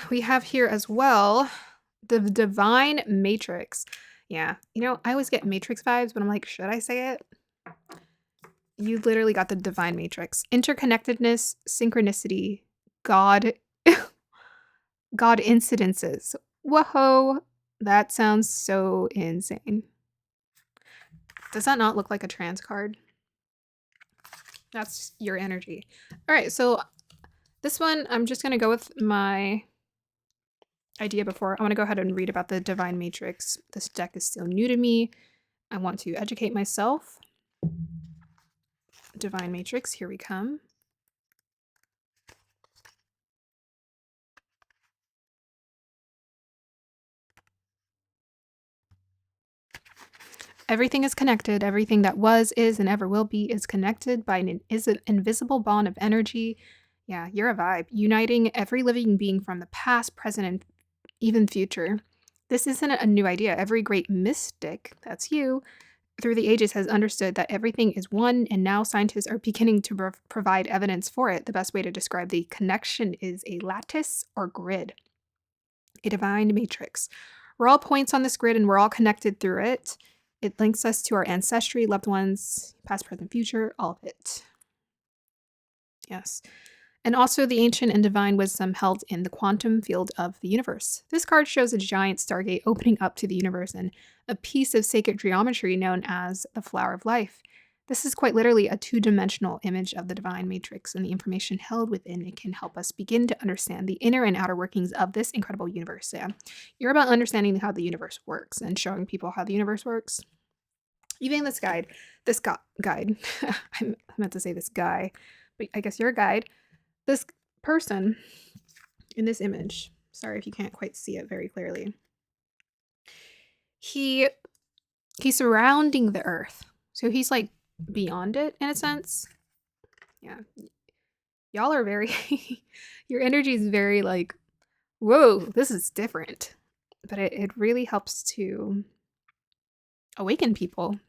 We have here as well the divine matrix. Yeah, I always get matrix vibes, but I'm like, should I say it? You literally got the divine matrix. Interconnectedness, synchronicity, God, God incidences. Whoa, that sounds so insane. Does that not look like a trans card? That's your energy. All right, so this one, I'm just going to go with my idea before. I want to go ahead and read about the divine matrix. This deck is still new to me. I want to educate myself. Divine matrix, here we come. Everything is connected. Everything that was, is, and ever will be is connected by an invisible bond of energy. Yeah, you're a vibe. Uniting every living being from the past, present, and even future. This isn't a new idea. Every great mystic, that's you, through the ages has understood that everything is one, and now scientists are beginning to provide evidence for it. The best way to describe the connection is a lattice or grid, a divine matrix. We're all points on this grid, and we're all connected through it. It links us to our ancestry, loved ones, past, present, future, all of it. Yes. And also the ancient and divine wisdom held in the quantum field of the universe. This card shows a giant stargate opening up to the universe and a piece of sacred geometry known as the flower of life. This is quite literally a two-dimensional image of the divine matrix, and the information held within it can help us begin to understand the inner and outer workings of this incredible universe. Yeah. You're about understanding how the universe works and showing people how the universe works. Even this guide, guide, I meant to say this guy, but I guess you're a guide. This person in this image, sorry if you can't quite see it very clearly, he's surrounding the earth. So he's like beyond it in a sense. Yeah. Y'all are very, your energy is very like, whoa, this is different. But it really helps to awaken people.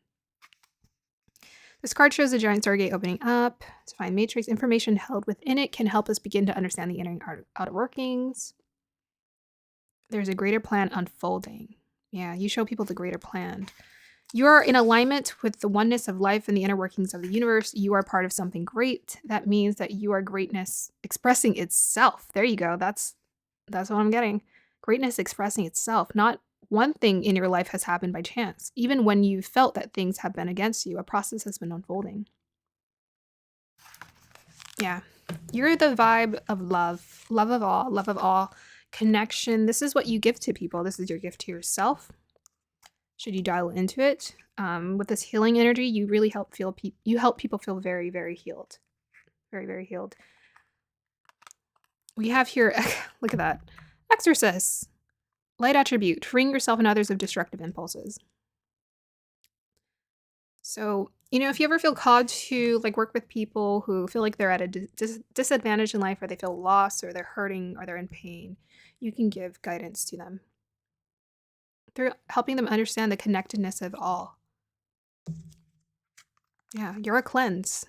This card shows a giant stargate opening up. To find matrix information held within it can help us begin to understand the inner and outer workings. There's a greater plan unfolding. Yeah, you show people the greater plan. You are in alignment with the oneness of life and the inner workings of the universe. You are part of something great. That means that you are greatness expressing itself. There you go. That's what I'm getting. Greatness expressing itself. Not one thing in your life has happened by chance. Even when you felt that things have been against you, a process has been unfolding. Yeah. You're the vibe of love. Love of all. Connection. This is what you give to people. This is your gift to yourself. Should you dial into it? With this healing energy, you really help people feel very, very healed. Very, very healed. We have here, look at that. Exorcist. Light attribute. Freeing yourself and others of destructive impulses. So, if you ever feel called to work with people who feel like they're at a disadvantage in life, or they feel lost, or they're hurting, or they're in pain, you can give guidance to them. Through helping them understand the connectedness of all. Yeah, you're a cleanse.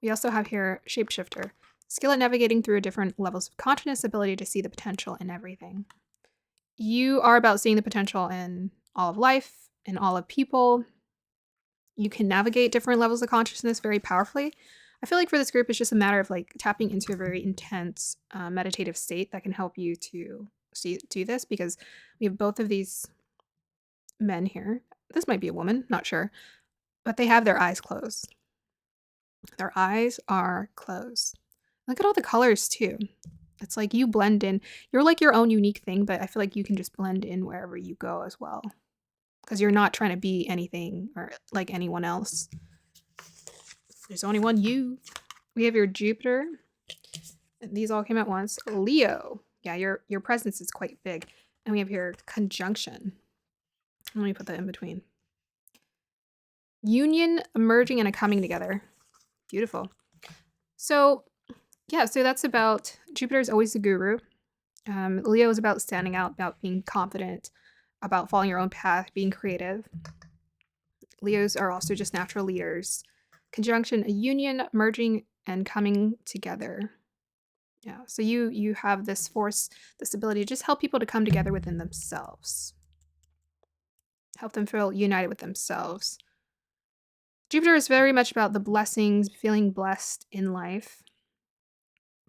We also have here shapeshifter. Skill at navigating through different levels of consciousness, ability to see the potential in everything. You are about seeing the potential in all of life, in all of people. You can navigate different levels of consciousness very powerfully. I feel like for this group, it's just a matter of tapping into a very intense meditative state that can help you to do this, because we have both of these men here. This might be a woman, not sure. But they have their eyes closed. Their eyes are closed. Look at all the colors too. It's like you blend in. You're like your own unique thing, but I feel like you can just blend in wherever you go as well. Because you're not trying to be anything or like anyone else. There's only one you. We have your Jupiter. And these all came at once. Leo. Yeah, your presence is quite big. And we have your conjunction. Let me put that in between. Union, merging, and a coming together. Beautiful. So, yeah, so that's about Jupiter is always the guru. Leo is about standing out, about being confident, about following your own path, being creative. Leos are also just natural leaders. Conjunction, a union, merging, and coming together. Yeah, so you have this force, this ability to just help people to come together within themselves. Help them feel united with themselves. Jupiter is very much about the blessings, feeling blessed in life,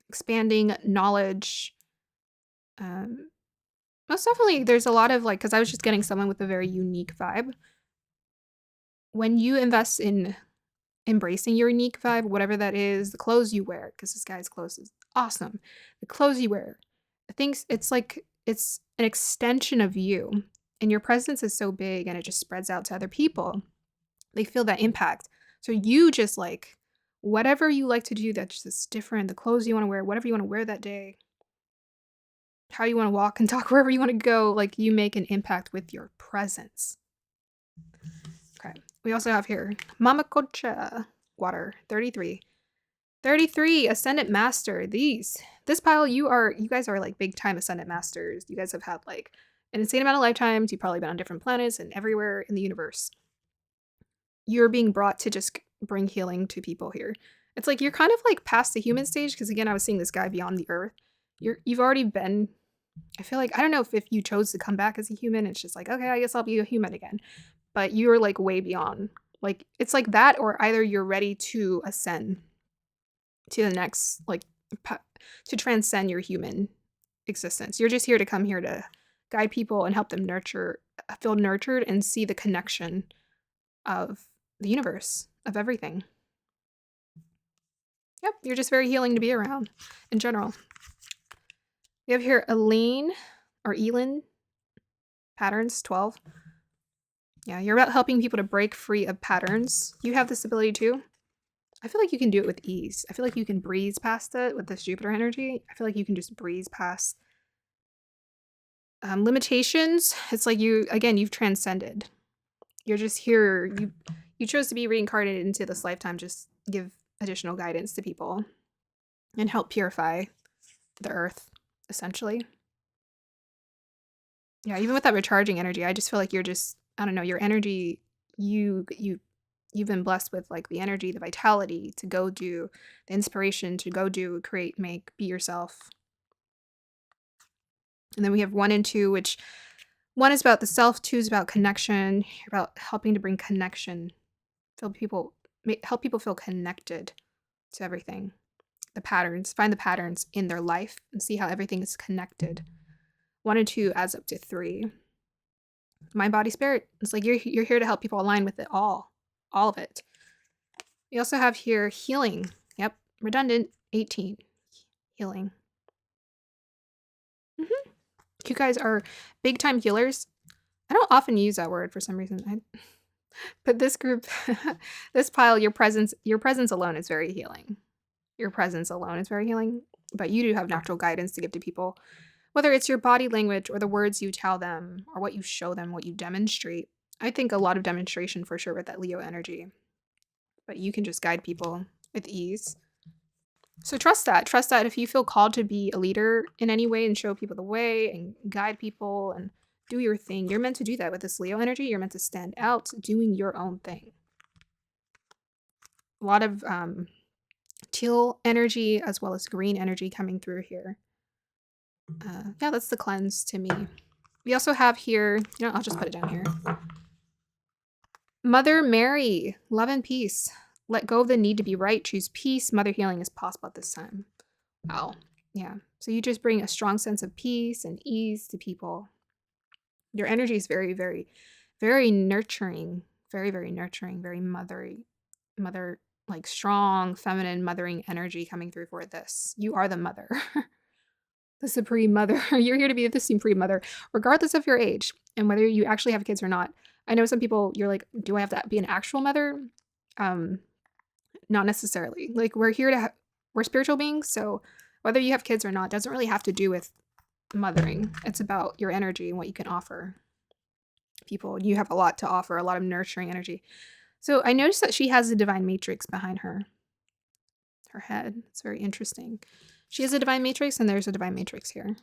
expanding knowledge. Most definitely, there's a lot of because I was just getting someone with a very unique vibe. When you invest in embracing your unique vibe, whatever that is, the clothes you wear, because this guy's clothes is awesome. The clothes you wear, I think it's it's an extension of you, and your presence is so big and it just spreads out to other people. They feel that impact. So you just whatever you like to do that's just different, the clothes you want to wear, whatever you want to wear that day, how you want to walk and talk, wherever you want to go, you make an impact with your presence. Okay. We also have here Mama Cocha, water, 33. 33, Ascendant Master. This pile, you guys are big time Ascendant Masters. You guys have had an insane amount of lifetimes. You've probably been on different planets and everywhere in the universe. You're being brought to just bring healing to people here. It's you're kind of past the human stage, because again, I was seeing this guy beyond the earth. You've already been, I feel I don't know if you chose to come back as a human, it's just okay, I guess I'll be a human again. But you're way beyond. It's that, or either you're ready to ascend to the next, to transcend your human existence. You're just here to come here to guide people and help them feel nurtured and see the connection of the universe, of everything. Yep, you're just very healing to be around in general. We have here Eileen, or Elin, patterns, 12. Yeah, you're about helping people to break free of patterns. You have this ability too. I feel you can do it with ease. I feel you can breeze past it with this Jupiter energy. I feel you can just breeze past limitations. It's you've transcended. You're just here. You chose to be reincarnated into this lifetime. Just give additional guidance to people. and help purify the earth, essentially. Yeah, even with that recharging energy, I just feel like you're just, I don't know, your energy, you've been blessed with like the energy, the vitality to go do, the inspiration to go do, create, make, be yourself. And then we have 1 and 2, which 1 is about the self, 2 is about connection, about helping to bring connection, feel people, help people feel connected to everything. The patterns, find the patterns in their life and see how everything is connected. 1 and 2 adds up to 3. Mind, body, spirit. It's like you're here to help people align with it all of it. We also have here healing. Yep, redundant. 18, healing. You guys are big time healers. I don't often use that word for some reason. But this group, this pile, your presence alone is very healing. Your presence alone is very healing. But you do have natural guidance to give to people, whether it's your body language or the words you tell them or what you show them, what you demonstrate. I think a lot of demonstration for sure with that Leo energy. But you can just guide people with ease. So trust that. Trust that if you feel called to be a leader in any way and show people the way and guide people and do your thing, you're meant to do that with this Leo energy. You're meant to stand out doing your own thing. A lot of teal energy as well as green energy coming through here. Yeah, that's the cleanse to me. We also have here, I'll just put it down here. Mother Mary, love and peace. Let go of the need to be right. Choose peace. Mother healing is possible at this time. Wow. Yeah. So you just bring a strong sense of peace and ease to people. Your energy is very, very, very nurturing. Very, very nurturing. Very mother, like strong, feminine, mothering energy coming through for this. You are the mother. The supreme mother. You're here to be the supreme mother, regardless of your age and whether you actually have kids or not. I know some people, you're like, do I have to be an actual mother? Not necessarily. Like we're here to, we're spiritual beings. So whether you have kids or not doesn't really have to do with mothering. It's about your energy and what you can offer people. You have a lot to offer, a lot of nurturing energy. So I noticed that she has a divine matrix behind her head. It's very interesting. She has a divine matrix and there's a divine matrix here.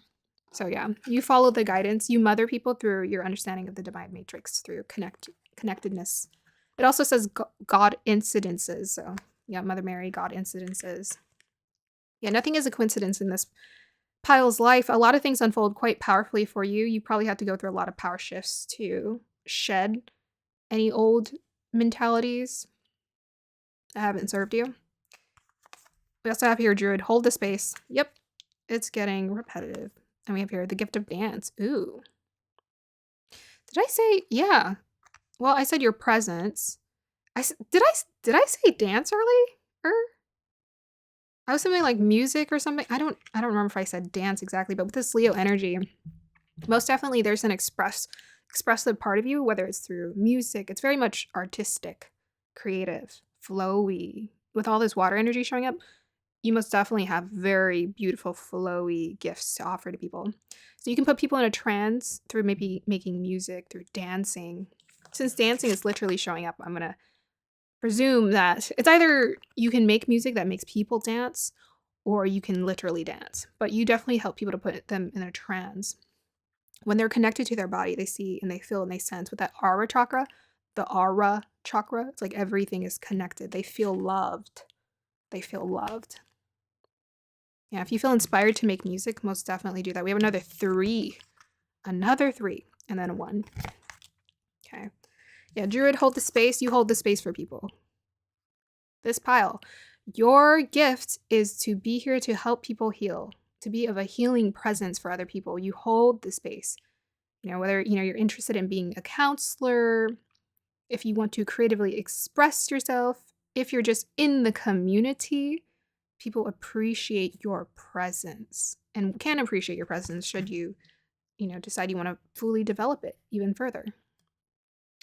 So yeah, you follow the guidance. You mother people through your understanding of the divine matrix, through connectedness. It also says God incidences. So yeah, Mother Mary, God incidences. Yeah, nothing is a coincidence in this pile's life. A lot of things unfold quite powerfully for you. You probably have to go through a lot of power shifts to shed any old mentalities that haven't served you. We also have here Druid, hold the space. Yep, it's getting repetitive. And we have here the gift of dance. Ooh. Did I say, yeah. Well, I said your presence. Did I say dance early? I was something like music or something. I don't remember if I said dance exactly, but with this Leo energy, most definitely there's an expressive part of you, whether it's through music. It's very much artistic, creative, flowy. With all this water energy showing up, you most definitely have very beautiful, flowy gifts to offer to people. So you can put people in a trance through maybe making music, through dancing. Since dancing is literally showing up, I'm going to presume that it's either you can make music that makes people dance or you can literally dance. But you definitely help people to put them in a trance. When they're connected to their body, they see and they feel and they sense with that aura chakra, the aura chakra, it's like everything is connected. They feel loved. They feel loved. Yeah, if you feel inspired to make music, most definitely do that. We have another 3. Another 3. And then a 1. Okay. Yeah, Druid, hold the space. You hold the space for people. This pile. Your gift is to be here to help people heal, to be of a healing presence for other people. You hold the space. Whether, you're interested in being a counselor, if you want to creatively express yourself, if you're just in the community, people appreciate your presence and can appreciate your presence should you, decide you want to fully develop it even further.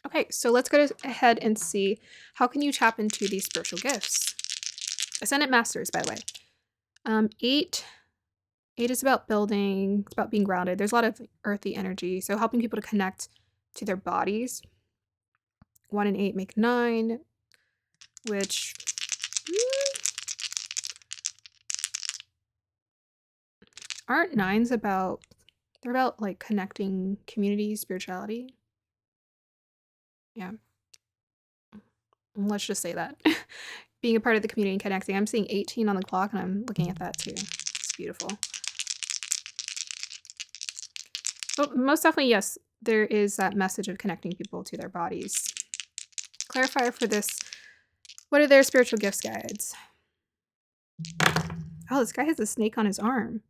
Okay, so let's go ahead and see how can you tap into these spiritual gifts. Ascendant Masters, by the way. 8 is about building. It's about being grounded. There's a lot of earthy energy, so helping people to connect to their bodies. 1 and 8 make 9, which Aren't nines about, they're about like connecting community, spirituality? Yeah, let's just say that. Being a part of the community and connecting. I'm seeing 18 on the clock and I'm looking at that too. It's beautiful. But most definitely, yes, there is that message of connecting people to their bodies. Clarifier for this. What are their spiritual gifts guides? Oh, this guy has a snake on his arm.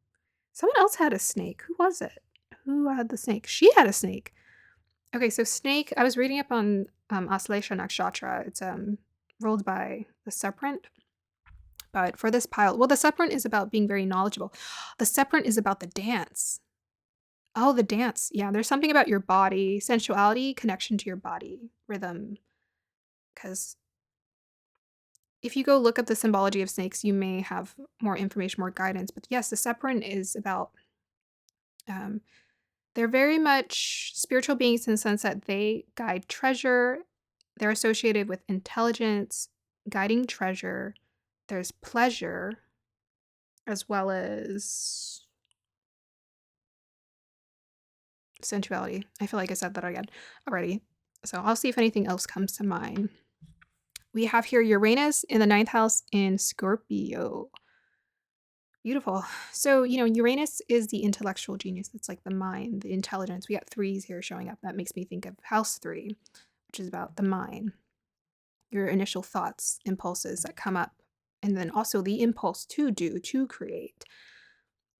Someone else had a snake. Who was it? Who had the snake? She had a snake. Okay, so snake, I was reading up on Aslesha Nakshatra. It's ruled by the Serpent. But for this pile, well, the Serpent is about being very knowledgeable. The Serpent is about the dance. Oh, the dance. Yeah, there's something about your body, sensuality, connection to your body, rhythm. Because if you go look up the symbology of snakes, you may have more information, more guidance. But yes, the Serpent is about, um, they're very much spiritual beings in the sense that they guide treasure. They're associated with intelligence, guiding treasure. There's pleasure, as well as sensuality. I feel like I said that again already. So I'll see if anything else comes to mind. We have here Uranus in the ninth house in Scorpio. Beautiful. So, Uranus is the intellectual genius. It's like the mind, the intelligence. We got threes here showing up. That makes me think of house 3, which is about the mind, your initial thoughts, impulses that come up, and then also the impulse to do, to create.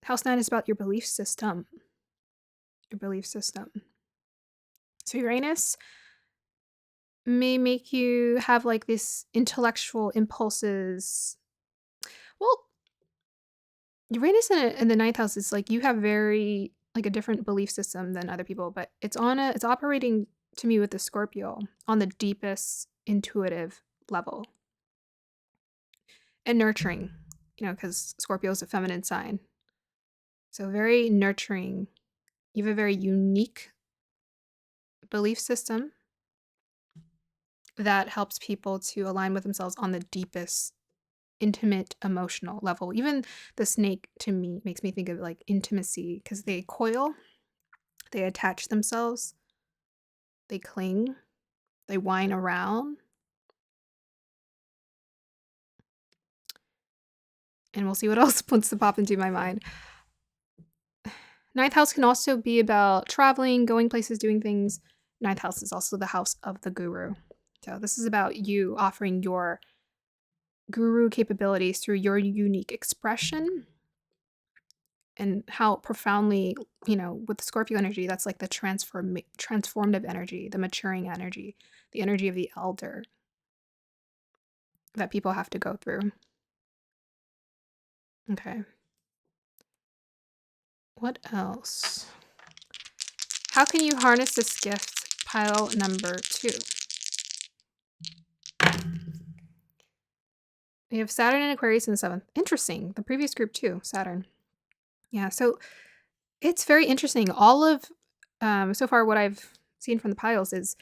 House 9 is about your belief system. Your belief system. So Uranus may make you have like this intellectual impulses. Well, Uranus in the ninth house is like you have very like a different belief system than other people, but it's operating to me with the Scorpio on the deepest intuitive level and nurturing, because Scorpio is a feminine sign. So very nurturing. You have a very unique belief system that helps people to align with themselves on the deepest intimate emotional level. Even the snake to me makes me think of like intimacy because they coil, they attach themselves, they cling, they whine around. And we'll see what else wants to pop into my mind. Ninth house can also be about traveling, going places, doing things. Ninth house is also the house of the guru. So this is about you offering your guru capabilities through your unique expression and how profoundly, with the Scorpio energy, that's like the transformative energy, the maturing energy, the energy of the elder that people have to go through. Okay. What else? How can you harness this gift? Pile number 2. We have Saturn and Aquarius in the 7th. Interesting. The previous group too, Saturn. Yeah, so it's very interesting. All of, so far what I've seen from the piles is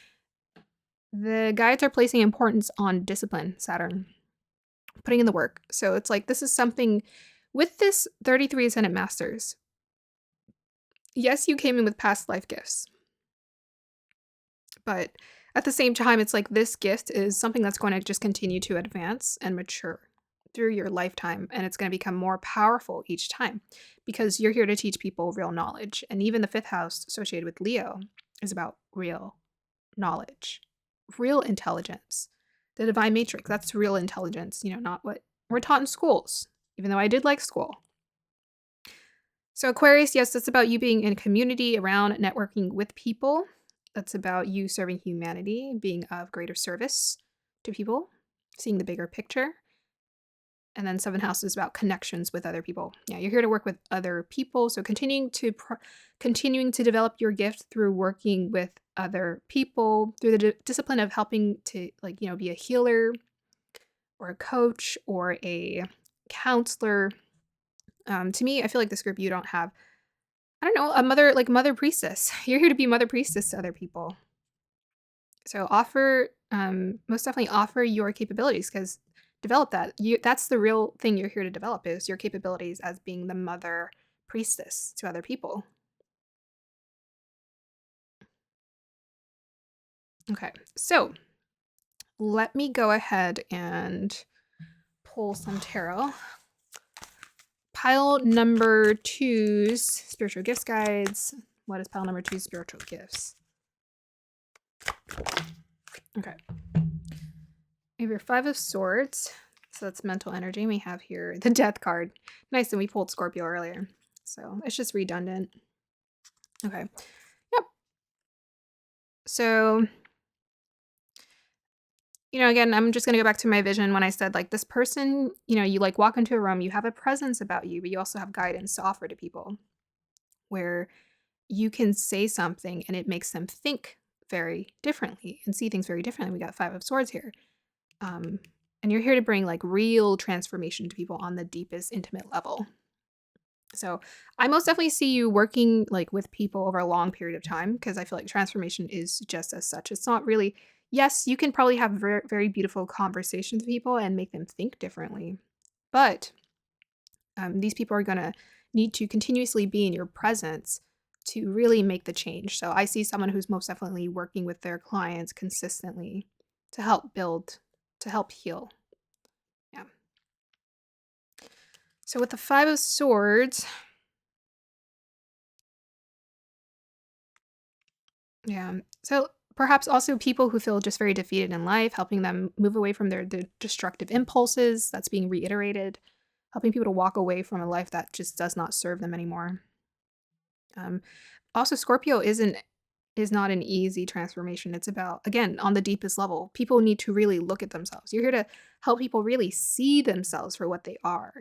the guides are placing importance on discipline, Saturn, putting in the work. So it's like this is something with this 33 Ascendant Masters. Yes, you came in with past life gifts. But at the same time, it's like this gift is something that's going to just continue to advance and mature through your lifetime. And it's going to become more powerful each time because you're here to teach people real knowledge. And even the 5th house associated with Leo is about real knowledge, real intelligence. The divine matrix, that's real intelligence, not what we're taught in schools, even though I did like school. So Aquarius, yes, that's about you being in a community around networking with people. That's about you serving humanity, being of greater service to people, seeing the bigger picture. And then 7th house is about connections with other people. Yeah, you're here to work with other people. So continuing to develop your gift through working with other people, through the discipline of helping to be a healer or a coach or a counselor. To me, I feel like this group you don't have, I don't know, a mother priestess. You're here to be mother priestess to other people. So most definitely offer your capabilities because develop that. That's the real thing you're here to develop is your capabilities as being the mother priestess to other people. Okay, so let me go ahead and pull some tarot. Pile number 2's spiritual gifts guides. What is pile number 2's spiritual gifts? Okay. We have your 5 of Swords. So that's mental energy. We have here the Death card. Nice, and we pulled Scorpio earlier. So it's just redundant. Okay. Yep. So, again, I'm just going to go back to my vision when I said, like, this person, you like walk into a room, you have a presence about you, but you also have guidance to offer to people where you can say something and it makes them think very differently and see things very differently. We got 5 of Swords here. And you're here to bring like real transformation to people on the deepest intimate level. So I most definitely see you working like with people over a long period of time, because I feel like transformation is just as such. It's not really, yes, you can probably have very, very beautiful conversations with people and make them think differently. But these people are going to need to continuously be in your presence to really make the change. So I see someone who's most definitely working with their clients consistently to help build, to help heal. Yeah. So with the 5 of Swords, yeah. So perhaps also people who feel just very defeated in life, helping them move away from their destructive impulses. That's being reiterated. Helping people to walk away from a life that just does not serve them anymore. Also, Scorpio is not an easy transformation. It's about, again, on the deepest level, people need to really look at themselves. You're here to help people really see themselves for what they are,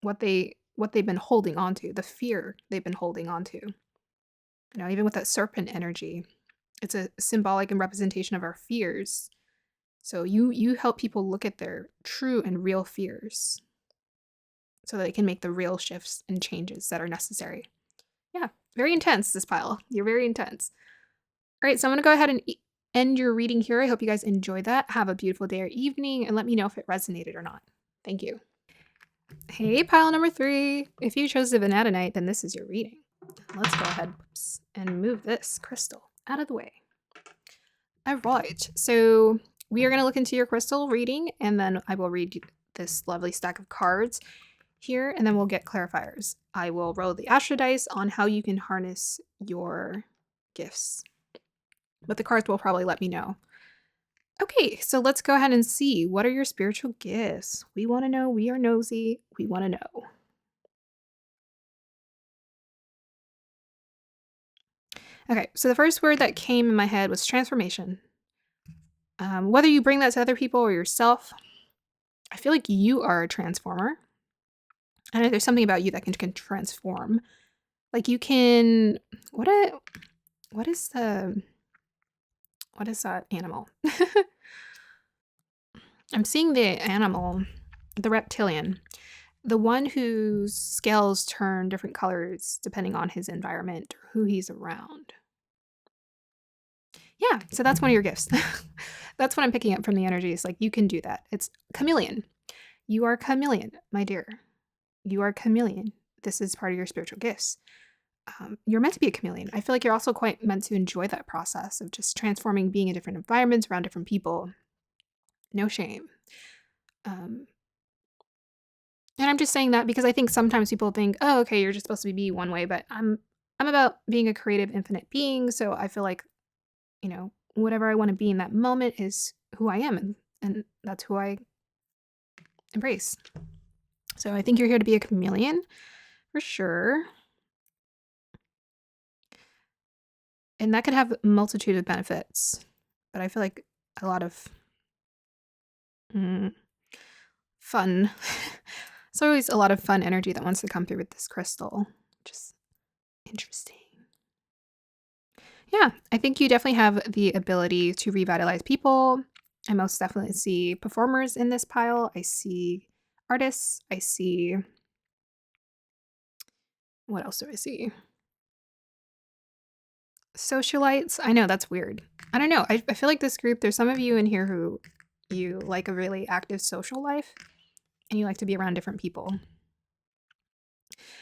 what they've been holding on to, the fear they've been holding on to. Even with that serpent energy, it's a symbolic and representation of our fears. So you help people look at their true and real fears so that they can make the real shifts and changes that are necessary. Yeah, very intense, this pile. You're very intense. All right, so I'm going to go ahead and end your reading here. I hope you guys enjoyed that. Have a beautiful day or evening, and let me know if it resonated or not. Thank you. Hey, pile number 3. If you chose the Vanadinite, then this is your reading. Let's go ahead and move this crystal out of the way. All right, so we are going to look into your crystal reading, and then I will read this lovely stack of cards here, and then we'll get clarifiers. I will roll the astro dice on how you can harness your gifts, but the cards will probably let me know. Okay, so let's go ahead and see. What are your spiritual gifts? We want to know. We are nosy. We want to know. Okay, so the first word that came in my head was transformation. Whether you bring that to other people or yourself, I feel like you are a transformer. I know there's something about you that can transform. Like you can, what is that animal? I'm seeing the animal, the reptilian, the one whose scales turn different colors depending on his environment or who he's around. Yeah, so that's one of your gifts. That's what I'm picking up from the energies. Like you can do that. It's chameleon. You are a chameleon, my dear. You are a chameleon. This is part of your spiritual gifts. You're meant to be a chameleon. I feel like you're also quite meant to enjoy that process of just transforming, being in different environments, around different people. No shame. And I'm just saying that because I think sometimes people think, oh, okay, you're just supposed to be one way, but I'm about being a creative, infinite being. So I feel like, whatever I want to be in that moment is who I am, and that's who I embrace. So I think you're here to be a chameleon for sure. And that could have a multitude of benefits, but I feel like a lot of fun. There's always a lot of fun energy that wants to come through with this crystal. Just interesting. Yeah, I think you definitely have the ability to revitalize people. I most definitely see performers in this pile. I see artists. I see... What else do I see? Socialites. I know, that's weird. I don't know. I feel like this group, there's some of you in here who you like a really active social life and you like to be around different people.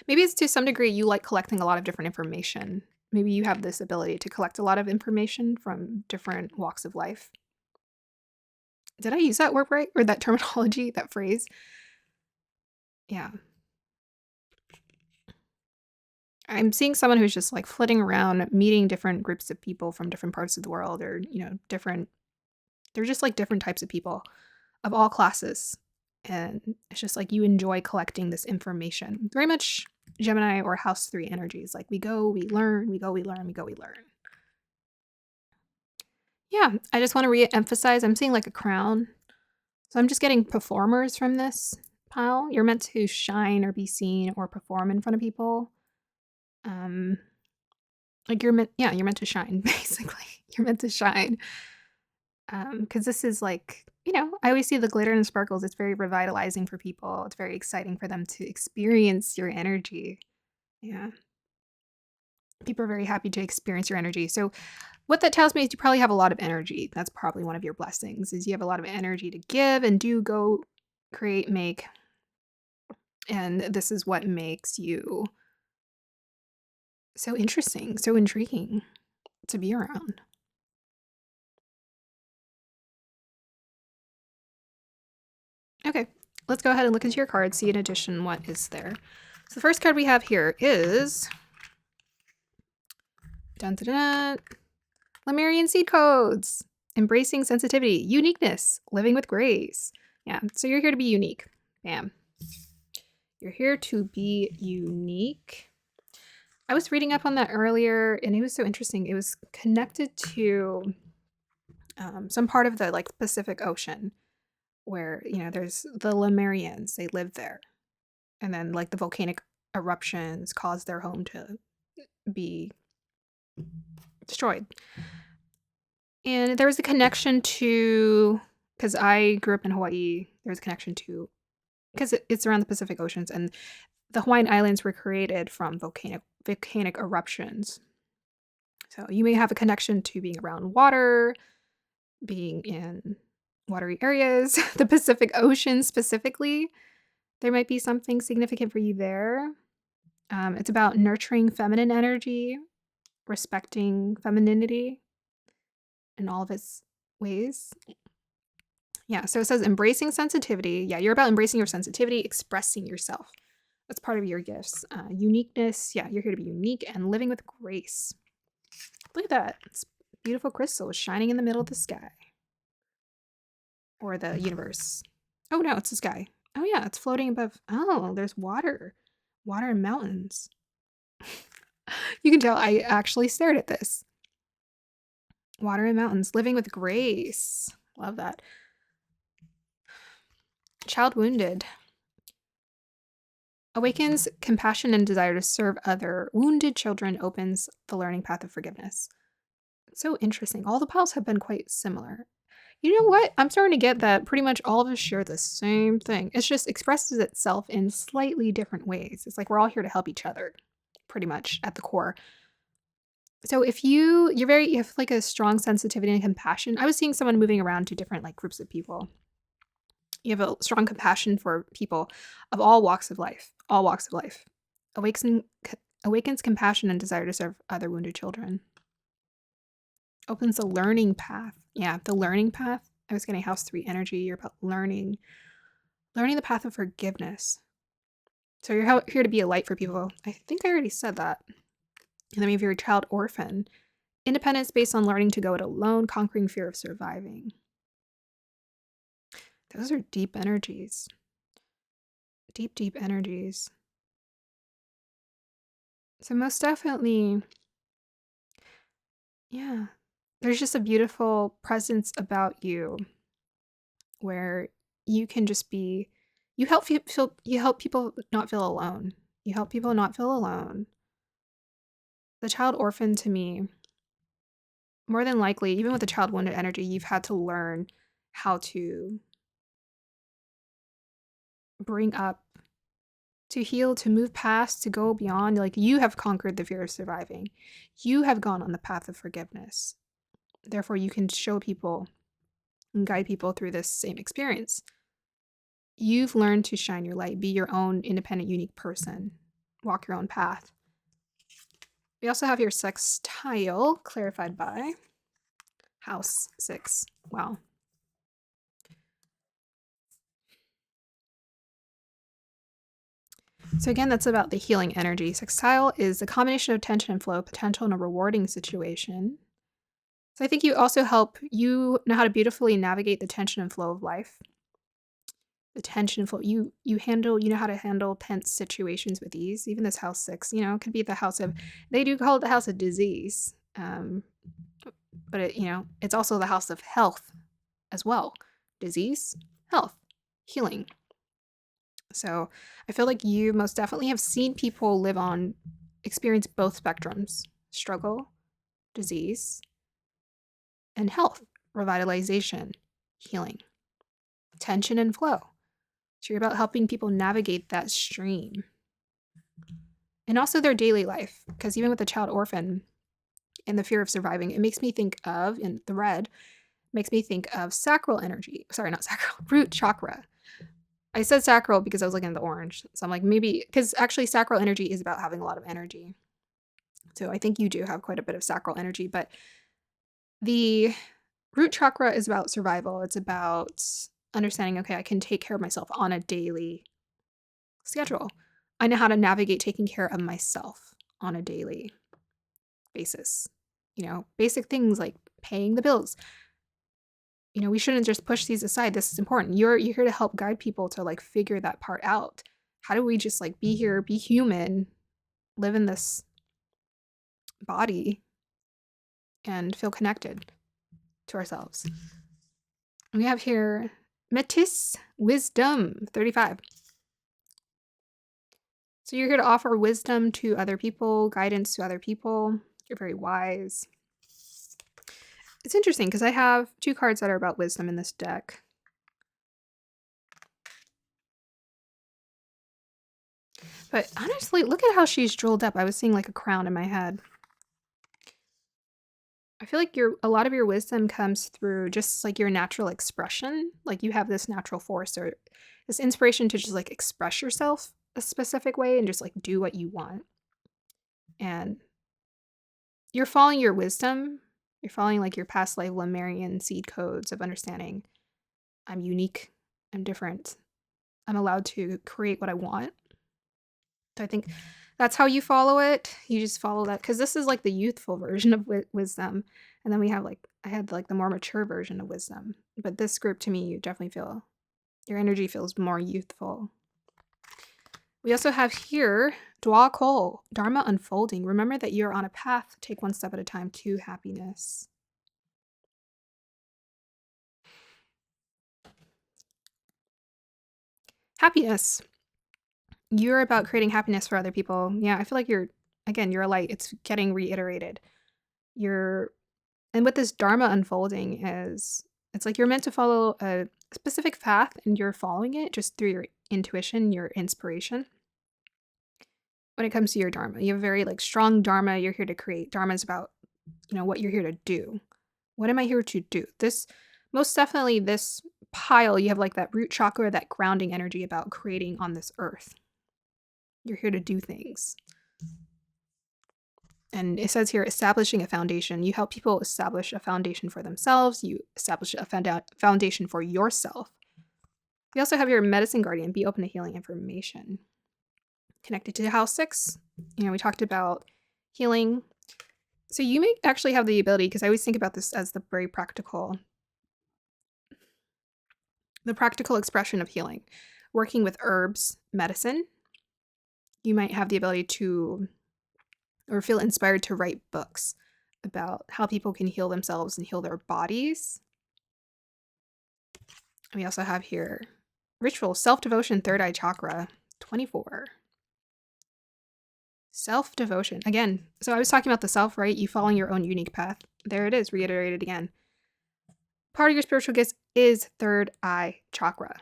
Maybe it's to some degree you like collecting a lot of different information. Maybe you have this ability to collect a lot of information from different walks of life. Did I use that word right? Or that terminology, that phrase? Yeah. I'm seeing someone who's just like flitting around, meeting different groups of people from different parts of the world, or, different, they're just like different types of people of all classes. And it's just like you enjoy collecting this information. Very much Gemini or House 3 energies. Like we go, we learn, we go, we learn, we go, we learn. Yeah, I just want to re-emphasize I'm seeing like a crown. So I'm just getting performers from this pile. You're meant to shine or be seen or perform in front of people. Um, like you're meant to shine, basically. You're meant to shine. Because this is like, I always see the glitter and sparkles. It's very revitalizing for people. It's very exciting for them to experience your energy. Yeah. People are very happy to experience your energy. So what that tells me is you probably have a lot of energy. That's probably one of your blessings is you have a lot of energy to give and do go create, make. And this is what makes you so interesting, so intriguing to be around. Okay, let's go ahead and look into your cards, see in addition what is there. So the first card we have here is dun, dun, dun, Lemurian seed codes. Embracing sensitivity, uniqueness, living with grace. Yeah, so you're here to be unique. Bam. You're here to be unique. I was reading up on that earlier, and it was so interesting. It was connected to some part of the like Pacific Ocean, where there's the Lemurians. They live there, and then like the volcanic eruptions caused their home to be destroyed. And there was a connection to, because I grew up in Hawaii, there's a connection to, because it's around the Pacific Oceans, and the Hawaiian Islands were created from volcanic eruptions. So you may have a connection to being around water, being in watery areas, the Pacific Ocean specifically. There might be something significant for you there. It's about nurturing feminine energy, respecting femininity in all of its ways. Yeah, so it says embracing sensitivity. Yeah, you're about embracing your sensitivity, expressing yourself. That's part of your gifts. Uniqueness. Yeah, you're here to be unique and living with grace. Look at that. It's beautiful crystal shining in the middle of the sky. Or the universe. Oh, no, it's the sky. Oh, yeah, it's floating above. Oh, there's water. Water and mountains. You can tell I actually stared at this. Water and mountains. Living with grace. Love that. Child wounded. Awakens compassion and desire to serve other wounded children, opens the learning path of forgiveness. So interesting. All the piles have been quite similar. You know what? I'm starting to get that pretty much all of us share the same thing. It just expresses itself in slightly different ways. It's like we're all here to help each other, pretty much at the core. So if you have like a strong sensitivity and compassion. I was seeing someone moving around to different like groups of people. You have a strong compassion for people of all walks of life, all walks of life. Awakens compassion and desire to serve other wounded children. Opens the learning path. Yeah, the learning path. I was getting House 3 energy. You're about learning the path of forgiveness. So you're here to be a light for people. I think I already said that. And then we have your child orphan. Independence based on learning to go it alone, conquering fear of surviving. Those are deep energies. Deep, deep energies. So most definitely, yeah, there's just a beautiful presence about you where you can just be, you help people not feel alone. You help people not feel alone. The child orphan to me, more than likely, even with the child wounded energy, you've had to learn how to bring up, to heal, to move past, to go beyond. Like you have conquered the fear of surviving. You have gone on the path of forgiveness. Therefore, you can show people and guide people through this same experience. You've learned to shine your light, be your own independent, unique person. walk your own path. We also have your sextile clarified by house 6. Wow. So again, that's about the healing energy. Sextile is a combination of tension and flow, potential in a rewarding situation. So I think you also you know how to beautifully navigate the tension and flow of life. The tension and flow. You know how to handle tense situations with ease. Even this house 6, it could be the house of, they do call it the house of disease. But it's also the house of health as well. Disease, health, healing. So I feel like you most definitely have seen people experience both spectrums: struggle, disease, and health, revitalization, healing, tension, and flow. So you're about helping people navigate that stream. And also their daily life, because even with a child orphan and the fear of surviving, it makes me think of, in the red, makes me think of sacral energy. Sorry, not sacral, root chakra. I said sacral because I was looking at the orange. So I'm like, maybe, because actually sacral energy is about having a lot of energy. So I think you do have quite a bit of sacral energy, but the root chakra is about survival. It's about understanding, okay, I can take care of myself on a daily schedule. I know how to navigate taking care of myself on a daily basis. Basic things like paying the bills. We shouldn't just push these aside. This is important. You're here to help guide people to like figure that part out. How do we just like be here, be human, live in this body, and feel connected to ourselves? We have here Metis Wisdom 35. So you're here to offer wisdom to other people, guidance to other people. You're very wise. It's interesting because I have 2 cards that are about wisdom in this deck. But honestly, look at how she's drilled up. I was seeing like a crown in my head. I feel like a lot of your wisdom comes through just like your natural expression. Like you have this natural force or this inspiration to just like express yourself a specific way and just like do what you want. And you're following your wisdom. You're following like your past life Lemurian seed codes of understanding. I'm unique. I'm different. I'm allowed to create what I want. So I think that's how you follow it. You just follow that because this is like the youthful version of wisdom. And then we have I had like the more mature version of wisdom. But this group to me, you definitely feel, your energy feels more youthful. We also have here, Dwa Kol, Dharma unfolding. Remember that you're on a path, take one step at a time to happiness. Happiness. You're about creating happiness for other people. Yeah, I feel like you're a light. It's getting reiterated. And what this Dharma unfolding is, it's like you're meant to follow a specific path and you're following it just through your intuition, your inspiration. When it comes to your Dharma, you have a very strong Dharma you're here to create. Dharma is about, what you're here to do. What am I here to do? Most definitely this pile, you have that root chakra, that grounding energy about creating on this earth. You're here to do things. And it says here, establishing a foundation. You help people establish a foundation for themselves. You establish a foundation for yourself. We also have your medicine guardian, be open to healing information. Connected to house 6, we talked about healing. So you may actually have the ability, because I always think about this as the practical expression of healing. Working with herbs, medicine. You might have the ability to, or feel inspired to write books about how people can heal themselves and heal their bodies. We also have here ritual, self-devotion, third eye chakra, 24. Self-devotion. Again, so I was talking about the self, right? You following your own unique path. There it is, reiterated again. Part of your spiritual gifts is third eye chakra.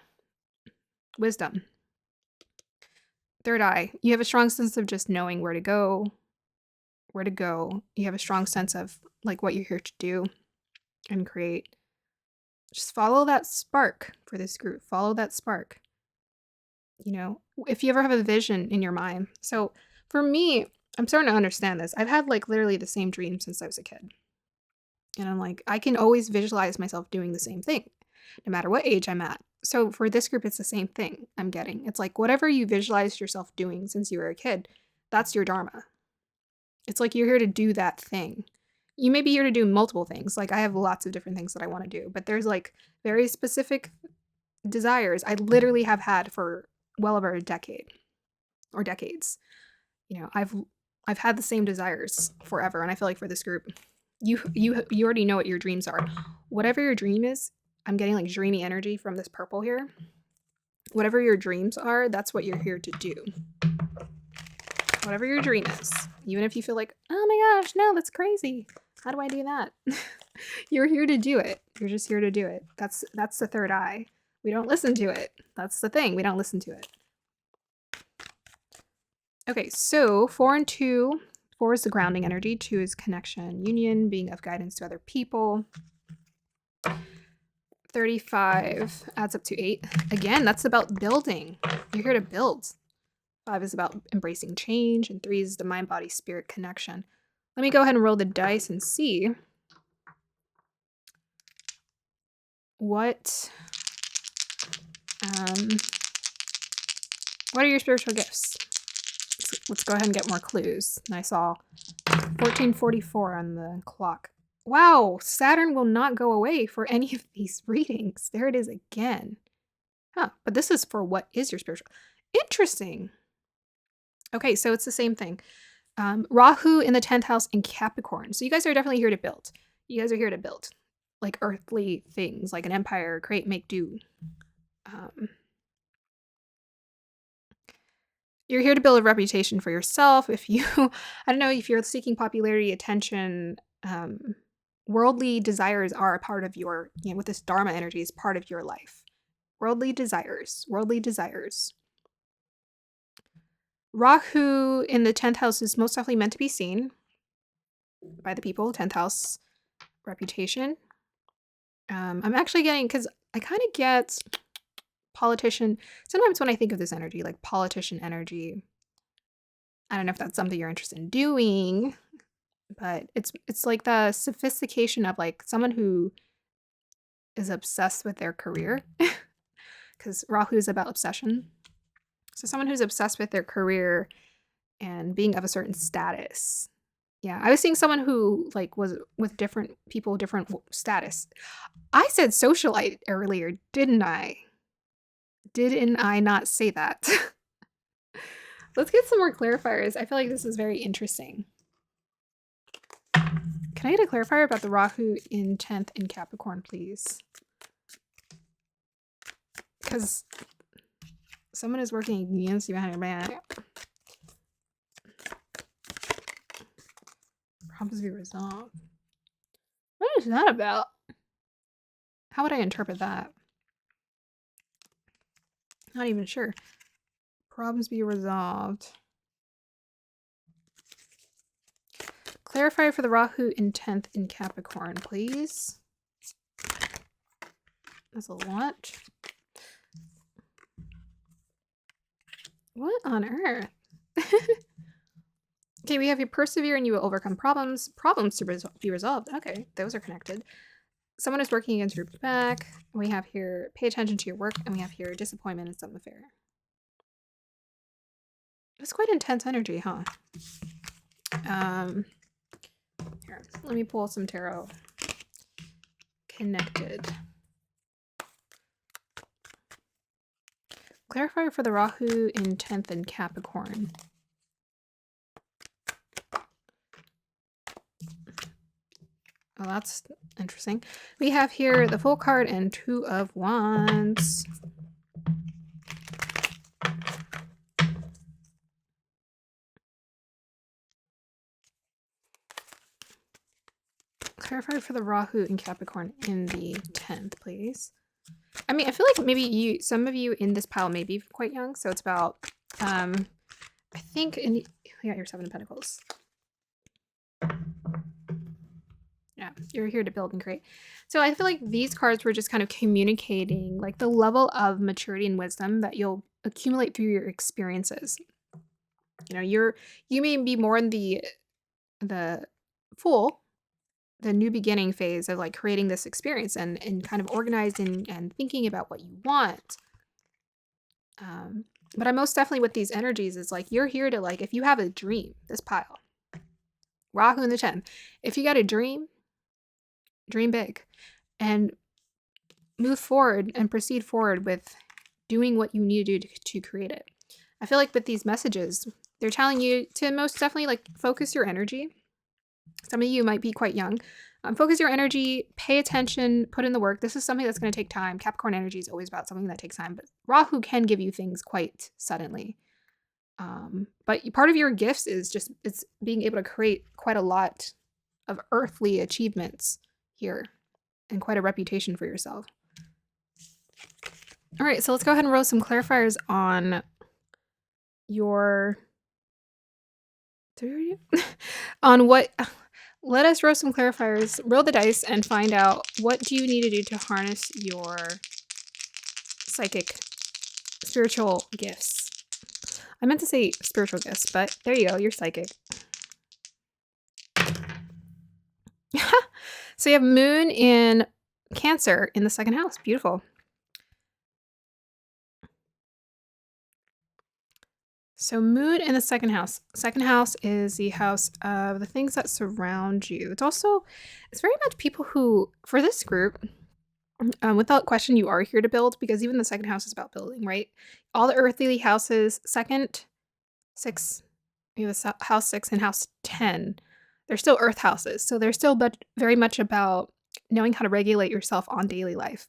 Wisdom. Third eye. You have a strong sense of just knowing where to go. You have a strong sense of what you're here to do and create. Just follow that spark for this group. Follow that spark. If you ever have a vision in your mind. So For me, I'm starting to understand this. I've had like literally the same dream since I was a kid. And I'm like, I can always visualize myself doing the same thing, no matter what age I'm at. So for this group, it's the same thing I'm getting. It's like whatever you visualized yourself doing since you were a kid, that's your dharma. It's like you're here to do that thing. You may be here to do multiple things. Like I have lots of different things that I want to do, but there's like very specific desires I literally have had for well over a decade or decades. You know, I've had the same desires forever, and I feel like for this group, you already know what your dreams are. Whatever your dream is, I'm getting like dreamy energy from this purple here. Whatever your dreams are, that's what you're here to do. Whatever your dream is, even if you feel like, oh my gosh, no, that's crazy. How do I do that? You're here to do it. You're just here to do it. That's the third eye. We don't listen to it. That's the thing. We don't listen to it. Okay, so 4 and 2. 4 is the grounding energy. 2 is connection, union, being of guidance to other people. 35 adds up to 8. Again, that's about building. You're here to build. 5 is about embracing change, and 3 is the mind, body, spirit connection. Let me go ahead and roll the dice and see what are your spiritual gifts? Let's go ahead and get more clues. And I saw 1444 on the clock. Wow, Saturn will not go away for any of these readings. There it is again. Huh, but this is for what is your spiritual. Interesting. Okay, so it's the same thing. Rahu in the 10th house in Capricorn. So you guys are definitely here to build. You guys are here to build. Like earthly things, like an empire, create, make, do. You're here to build a reputation for yourself. If you, I don't know, if you're seeking popularity, attention, worldly desires are a part of your, you know, with this Dharma energy is part of your life. Worldly desires. Rahu in the 10th house is most definitely meant to be seen by the people. 10th house reputation. I'm actually getting, because I kind of get politician. Sometimes when I think of this energy, like politician energy, I don't know if that's something you're interested in doing, but it's like the sophistication of like someone who is obsessed with their career, because Rahu is about obsession. So someone who's obsessed with their career and being of a certain status. Yeah, I was seeing someone who like was with different people, different status. I said socialite earlier, didn't I? Didn't I not say that? Let's get some more clarifiers. I feel like this is very interesting. Can I get a clarifier about the Rahu in 10th in Capricorn, please? Because someone is working against you behind your back. Problems be resolved. What is that about? How would I interpret that? Not even sure. Problems be resolved. Clarify for the Rahu in 10th in Capricorn, please. That's a lot. What on earth? Okay, we have you persevere and you will overcome problems. Problems to be resolved. Okay, those are connected. Someone is working against your back. We have here pay attention to your work, and we have here disappointment in some affair. It's quite intense energy, huh? Here, let me pull some tarot. Connected. Clarifier for the Rahu in 10th in Capricorn. Oh, that's interesting. We have here the Full card and 2 of Wands. Clarify for the Rahu in Capricorn in the 10th, please. I mean, I feel like maybe some of you in this pile may be quite young, so it's about, I think, we got your 7 of Pentacles. Yeah, you're here to build and create. So I feel like these cards were just kind of communicating like the level of maturity and wisdom that you'll accumulate through your experiences. You may be more in the full the new beginning phase of like creating this experience and kind of organizing and thinking about what you want. Um, but I'm most definitely with these energies is like you're here to like if you have a dream, this pile, Rahu in the 10th, if you got a dream, dream big and move forward and proceed forward with doing what you need to do to create it. I feel like with these messages, they're telling you to most definitely like focus your energy. Some of you might be quite young. Focus your energy, pay attention, put in the work. This is something that's going to take time. Capricorn energy is always about something that takes time, but Rahu can give you things quite suddenly. But part of your gifts is just it's being able to create quite a lot of earthly achievements here and quite a reputation for yourself. All right, so let's go ahead and roll some clarifiers on your on what. Let us roll some clarifiers, roll the dice, and find out what do you need to do to harness your psychic spiritual gifts. I meant to say spiritual gifts, but there you go, you're psychic. So you have Moon in Cancer in the second house. Beautiful. So Moon in the second house. Second house is the house of the things that surround you. It's very much people who, for this group, without question, you are here to build because even the second house is about building, right? All the earthly houses, second, 6, you have house 6 and house 10. They're still earth houses. So they're still very much about knowing how to regulate yourself on daily life.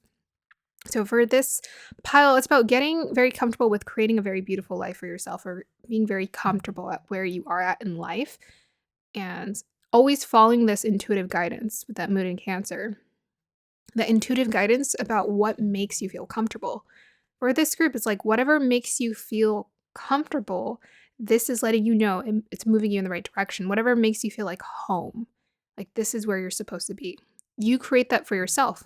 So for this pile, it's about getting very comfortable with creating a very beautiful life for yourself or being very comfortable at where you are at in life and always following this intuitive guidance with that Moon in Cancer. The intuitive guidance about what makes you feel comfortable. For this group, it's like whatever makes you feel comfortable, this is letting you know it's moving you in the right direction. Whatever makes you feel like home, like this is where you're supposed to be. You create that for yourself.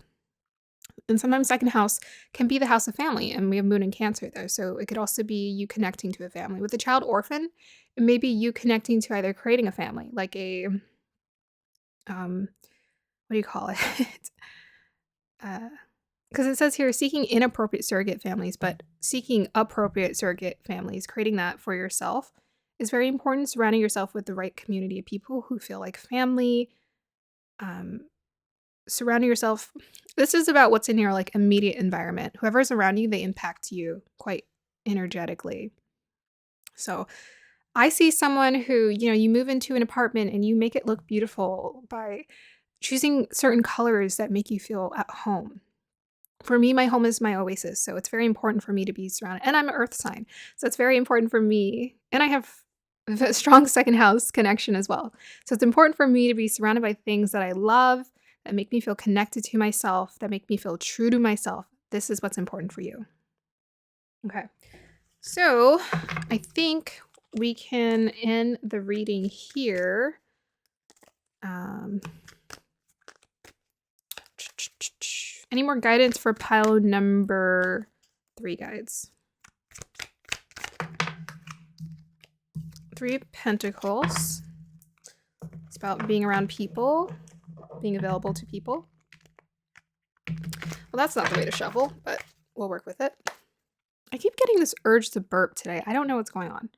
And sometimes second house can be the house of family, and we have Moon in Cancer there. So it could also be you connecting to a family. With a child orphan, it may be you connecting to either creating a family, like a, what do you call it? Because it says here, seeking inappropriate surrogate families, but seeking appropriate surrogate families, creating that for yourself is very important. Surrounding yourself with the right community of people who feel like family. Surrounding yourself. This is about what's in your like immediate environment. Whoever's around you, they impact you quite energetically. So I see someone who, you move into an apartment and you make it look beautiful by choosing certain colors that make you feel at home. For me, my home is my oasis, so it's very important for me to be surrounded. And I'm an earth sign, so it's very important for me. And I have a strong second house connection as well. So it's important for me to be surrounded by things that I love, that make me feel connected to myself, that make me feel true to myself. This is what's important for you. Okay. So I think we can end the reading here. Any more guidance for pile number 3, guides? 3 of Pentacles. It's about being around people, being available to people. Well, that's not the way to shuffle, but we'll work with it. I keep getting this urge to burp today. I don't know what's going on.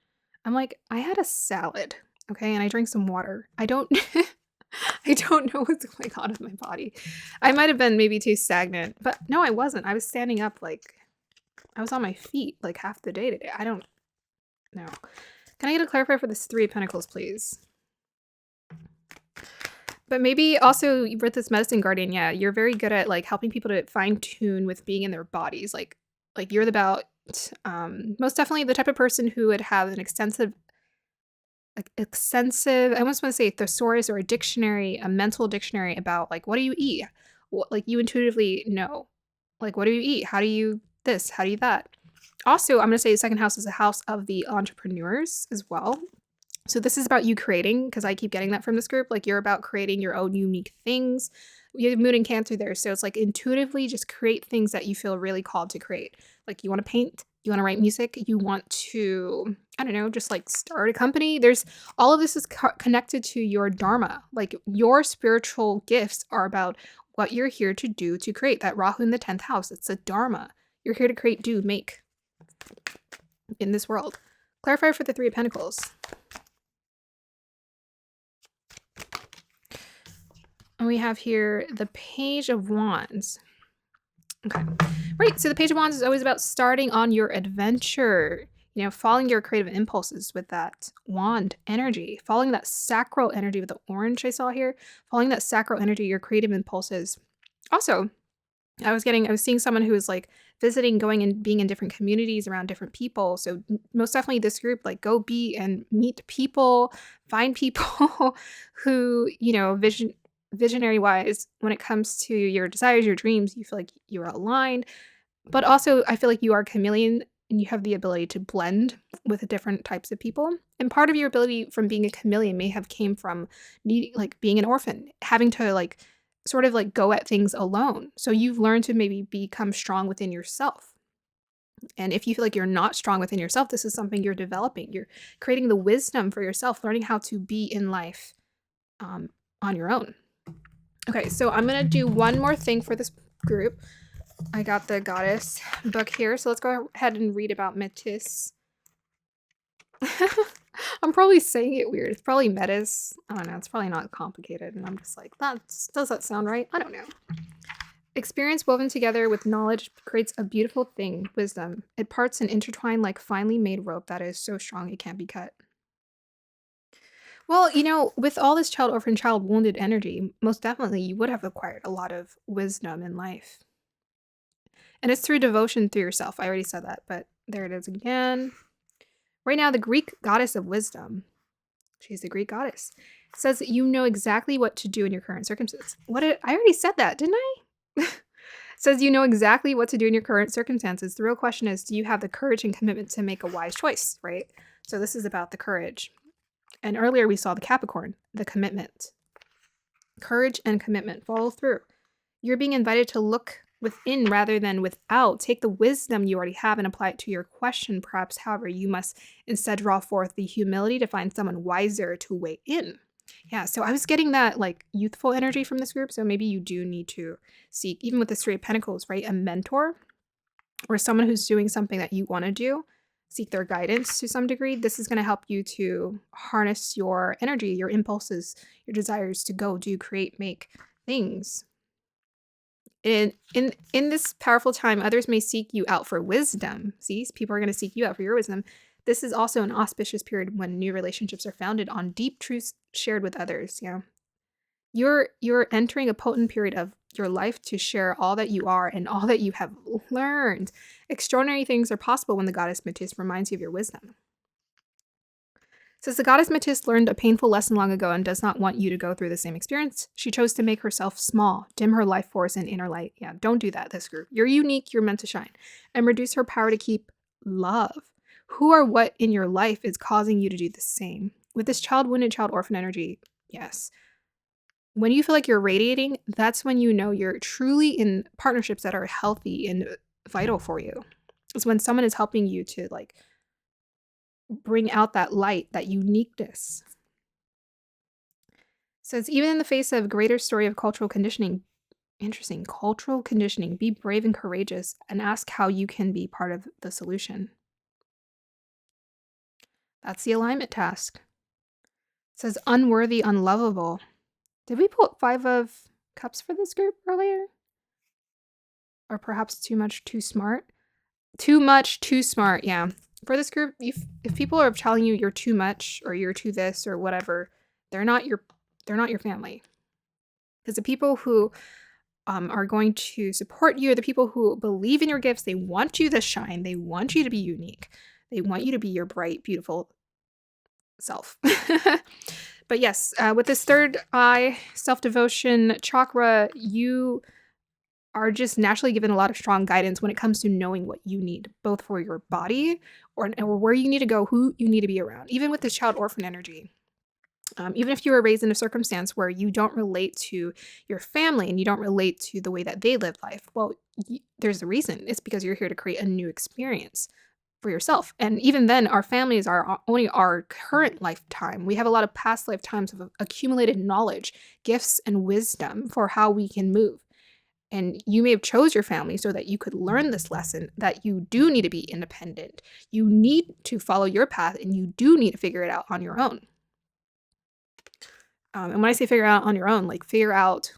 I'm like, I had a salad, okay, and I drank some water. I don't know what's going on with my body. I might have been maybe too stagnant, but no, I wasn't. I was standing up like I was on my feet like half the day today. I don't know. Can I get a clarifier for this 3 of Pentacles, please? But maybe also with this medicine guardian, yeah, you're very good at like helping people to fine tune with being in their bodies. Like you're about most definitely the type of person who would have an extensive, I almost want to say thesaurus or a dictionary, a mental dictionary about like, what do you eat? What, like you intuitively know, like, what do you eat? How do you this? How do you that? Also, I'm going to say the second house is a house of the entrepreneurs as well. So this is about you creating, because I keep getting that from this group. Like you're about creating your own unique things. You have Moon and Cancer there. So it's like intuitively just create things that you feel really called to create. Like you want to paint, You want to write music, you want to, I don't know, just like start a company. There's all of this is connected to your dharma. Like your spiritual gifts are about what you're here to do to create. That Rahu in the 10th house, it's a dharma. You're here to create, do, make in this world. Clarify for the Three of Pentacles. And we have here the Page of Wands. Okay. Right. So the Page of Wands is always about starting on your adventure, following your creative impulses with that wand energy, following that sacral energy with the orange I saw here, following that sacral energy, your creative impulses. Also, I was seeing someone who was like visiting, going and being in different communities around different people. So most definitely this group, like go be and meet people, find people who, visionary wise, when it comes to your desires, your dreams, you feel like you're aligned. But also I feel like you are a chameleon and you have the ability to blend with different types of people. And part of your ability from being a chameleon may have came from needing, like being an orphan, having to like sort of like go at things alone. So you've learned to maybe become strong within yourself. And if you feel like you're not strong within yourself, this is something you're developing. You're creating the wisdom for yourself, learning how to be in life on your own. Okay, so I'm going to do one more thing for this group. I got the Goddess book here, so let's go ahead and read about Metis. I'm probably saying it weird. It's probably Metis. I don't know. It's probably not complicated. And I'm just like, does that sound right? I don't know. Experience woven together with knowledge creates a beautiful thing, wisdom. It parts and intertwine like finely made rope that is so strong it can't be cut. Well, with all this child orphan, child wounded energy, most definitely you would have acquired a lot of wisdom in life. And it's through devotion through yourself. I already said that, but there it is again. Right now, the Greek goddess of wisdom, she's the Greek goddess, says that you know exactly what to do in your current circumstances. I already said that, didn't I? Says you know exactly what to do in your current circumstances. The real question is, do you have the courage and commitment to make a wise choice, right? So this is about the courage. And earlier we saw the Capricorn, the commitment. Courage and commitment, follow through. You're being invited to look within rather than without. Take the wisdom you already have and apply it to your question. Perhaps, however, you must instead draw forth the humility to find someone wiser to weigh in. Yeah, so I was getting that like youthful energy from this group. So maybe you do need to seek, even with the Three of Pentacles, right? A mentor or someone who's doing something that you want to do. Seek their guidance to some degree. This is going to help you to harness your energy, your impulses, your desires to go, do, create, make things. In this powerful time, others may seek you out for wisdom. See, people are going to seek you out for your wisdom. This is also an auspicious period when new relationships are founded on deep truths shared with others. Yeah, you're entering a potent period of your life to share all that you are and all that you have learned. Extraordinary things are possible when the goddess Metis reminds you of your wisdom. Says the goddess Metis learned a painful lesson long ago and does not want you to go through the same experience. She chose to make herself small, dim her life force and inner light. Yeah, don't do that, this group. You're unique, you're meant to shine. And reduce her power to keep love. Who or what in your life is causing you to do the same? With this child wounded, child orphan energy, yes. When you feel like you're radiating, that's when you know you're truly in partnerships that are healthy and vital for you. It's when someone is helping you to like bring out that light, that uniqueness. Says, even in the face of greater story of cultural conditioning, interesting, cultural conditioning, be brave and courageous and ask how you can be part of the solution. That's the alignment task. Says, unworthy, unlovable. Did we pull 5 of Cups for this group earlier? Or perhaps too much, too smart? Too much, too smart, yeah. For this group, if people are telling you you're too much or you're too this or whatever, they're not your family. Because the people who are going to support you are the people who believe in your gifts. They want you to shine. They want you to be unique. They want you to be your bright, beautiful self. But yes, with this third eye, self-devotion chakra, you are just naturally given a lot of strong guidance when it comes to knowing what you need, both for your body or where you need to go, who you need to be around. Even with this child orphan energy, even if you were raised in a circumstance where you don't relate to your family and you don't relate to the way that they live life, well, there's a reason. It's because you're here to create a new experience. for yourself. And even then, our families are only our current lifetime. We have a lot of past lifetimes of accumulated knowledge, gifts, and wisdom for how we can move. And you may have chose your family so that you could learn this lesson that you do need to be independent. You need to follow your path, and you do need to figure it out on your own. And when I say figure out on your own, like figure out,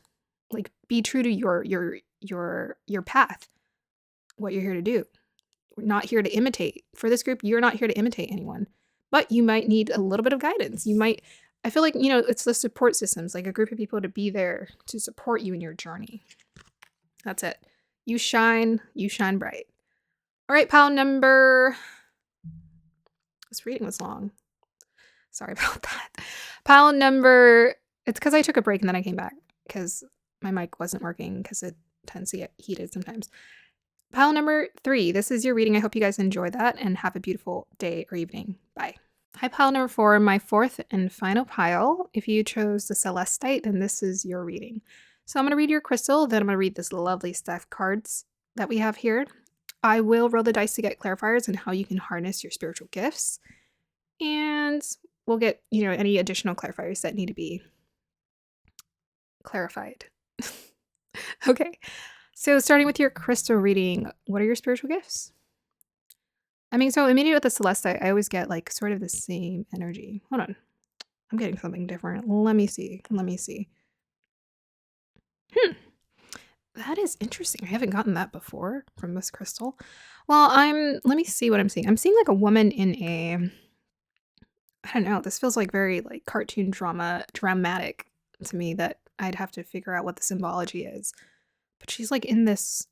like be true to your path, what you're here to do. We're not here to imitate. For this group, you're not here to imitate anyone, but you might need a little bit of guidance. I feel like, it's the support systems, like a group of people to be there to support you in your journey. That's it. You shine bright. All right, pile number. This reading was long. Sorry about that. Pile number. It's because I took a break and then I came back because my mic wasn't working because it tends to get heated sometimes. Pile number 3. This is your reading. I hope you guys enjoy that and have a beautiful day or evening. Bye. Hi, pile number 4, my 4th and final pile. If you chose the Celestite, then this is your reading. So I'm going to read your crystal, then I'm going to read this lovely stack cards that we have here. I will roll the dice to get clarifiers and how you can harness your spiritual gifts. And we'll get, any additional clarifiers that need to be clarified. Okay. So starting with your crystal reading, what are your spiritual gifts? So immediately with the Celestite, I always get like sort of the same energy. Hold on. I'm getting something different. Let me see. That is interesting. I haven't gotten that before from this crystal. Well, let me see what I'm seeing. I'm seeing like a woman in I don't know, this feels like very like cartoon dramatic to me, that I'd have to figure out what the symbology is. But she's like in this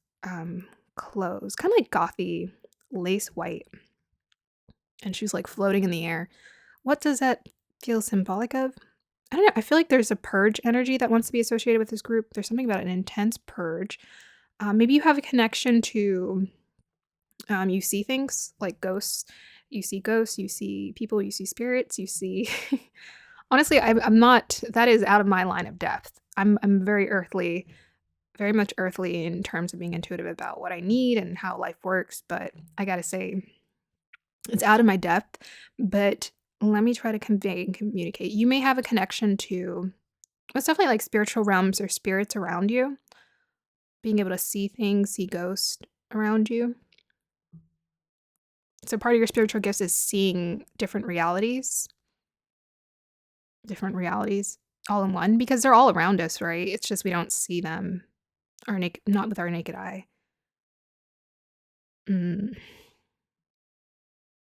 clothes, kind of like gothy lace white, and she's like floating in the air. What does that feel symbolic of? I don't know. I feel like there's a purge energy that wants to be associated with this group. There's something about an intense purge. Maybe you have a connection to, you see things like ghosts. You see ghosts, you see people, you see spirits, you see. Honestly, I'm not. That is out of my line of depth. I'm very earthly, very much earthly in terms of being intuitive about what I need and how life works. But I gotta say, it's out of my depth. But let me try to convey and communicate. You may have a connection to. It's definitely like spiritual realms or spirits around you. Being able to see things, see ghosts around you. So part of your spiritual gifts is seeing different realities all in one, because they're all around us, right? It's just we don't see them not with our naked eye.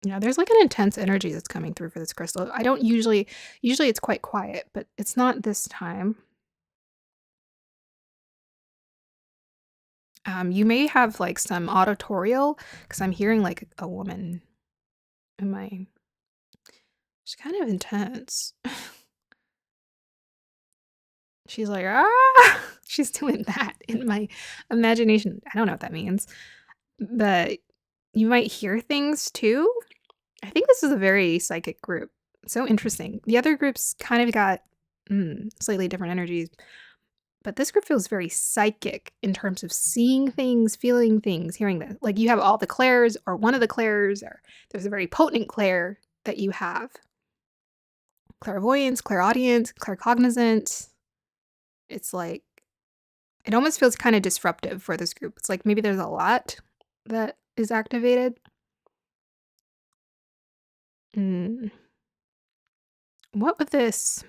There's like an intense energy that's coming through for this crystal. I don't usually it's quite quiet, but it's not this time. You may have like some auditorial, because I'm hearing like a woman in my. She's kind of intense. She's like, ah, she's doing that in my imagination. I don't know what that means, but you might hear things too. I think this is a very psychic group. So interesting. The other groups kind of got slightly different energies, but this group feels very psychic in terms of seeing things, feeling things, hearing them. Like you have all the clairs, or one of the clairs, or there's a very potent clair that you have. Clairvoyance, clairaudience, claircognizant. It's like, it almost feels kind of disruptive for this group. It's like maybe there's a lot that is activated. What would this?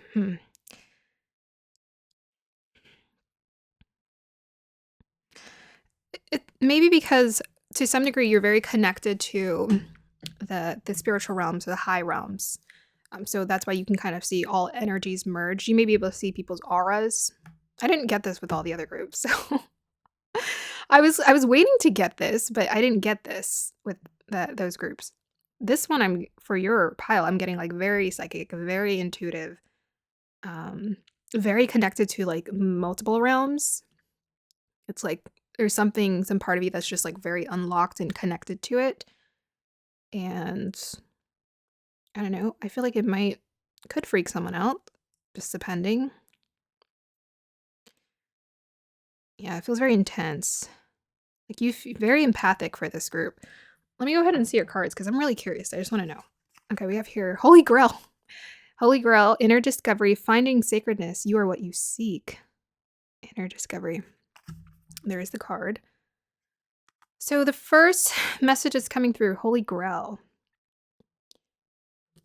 Maybe because to some degree you're very connected to the spiritual realms, or the high realms. So that's why you can kind of see all energies merge. You may be able to see people's auras. I didn't get this with all the other groups, so I was waiting to get this, but I didn't get this with those groups. This one, for your pile, I'm getting like very psychic, very intuitive, very connected to like multiple realms. It's like there's some part of you that's just like very unlocked and connected to it. And I don't know, I feel like it could freak someone out, just depending. Yeah, it feels very intense. Like you feel very empathic for this group. Let me go ahead and see your cards because I'm really curious. I just want to know. Okay, we have here Holy Grail. Holy Grail, inner discovery, finding sacredness. You are what you seek. Inner discovery. There is the card. So the first message is coming through Holy Grail.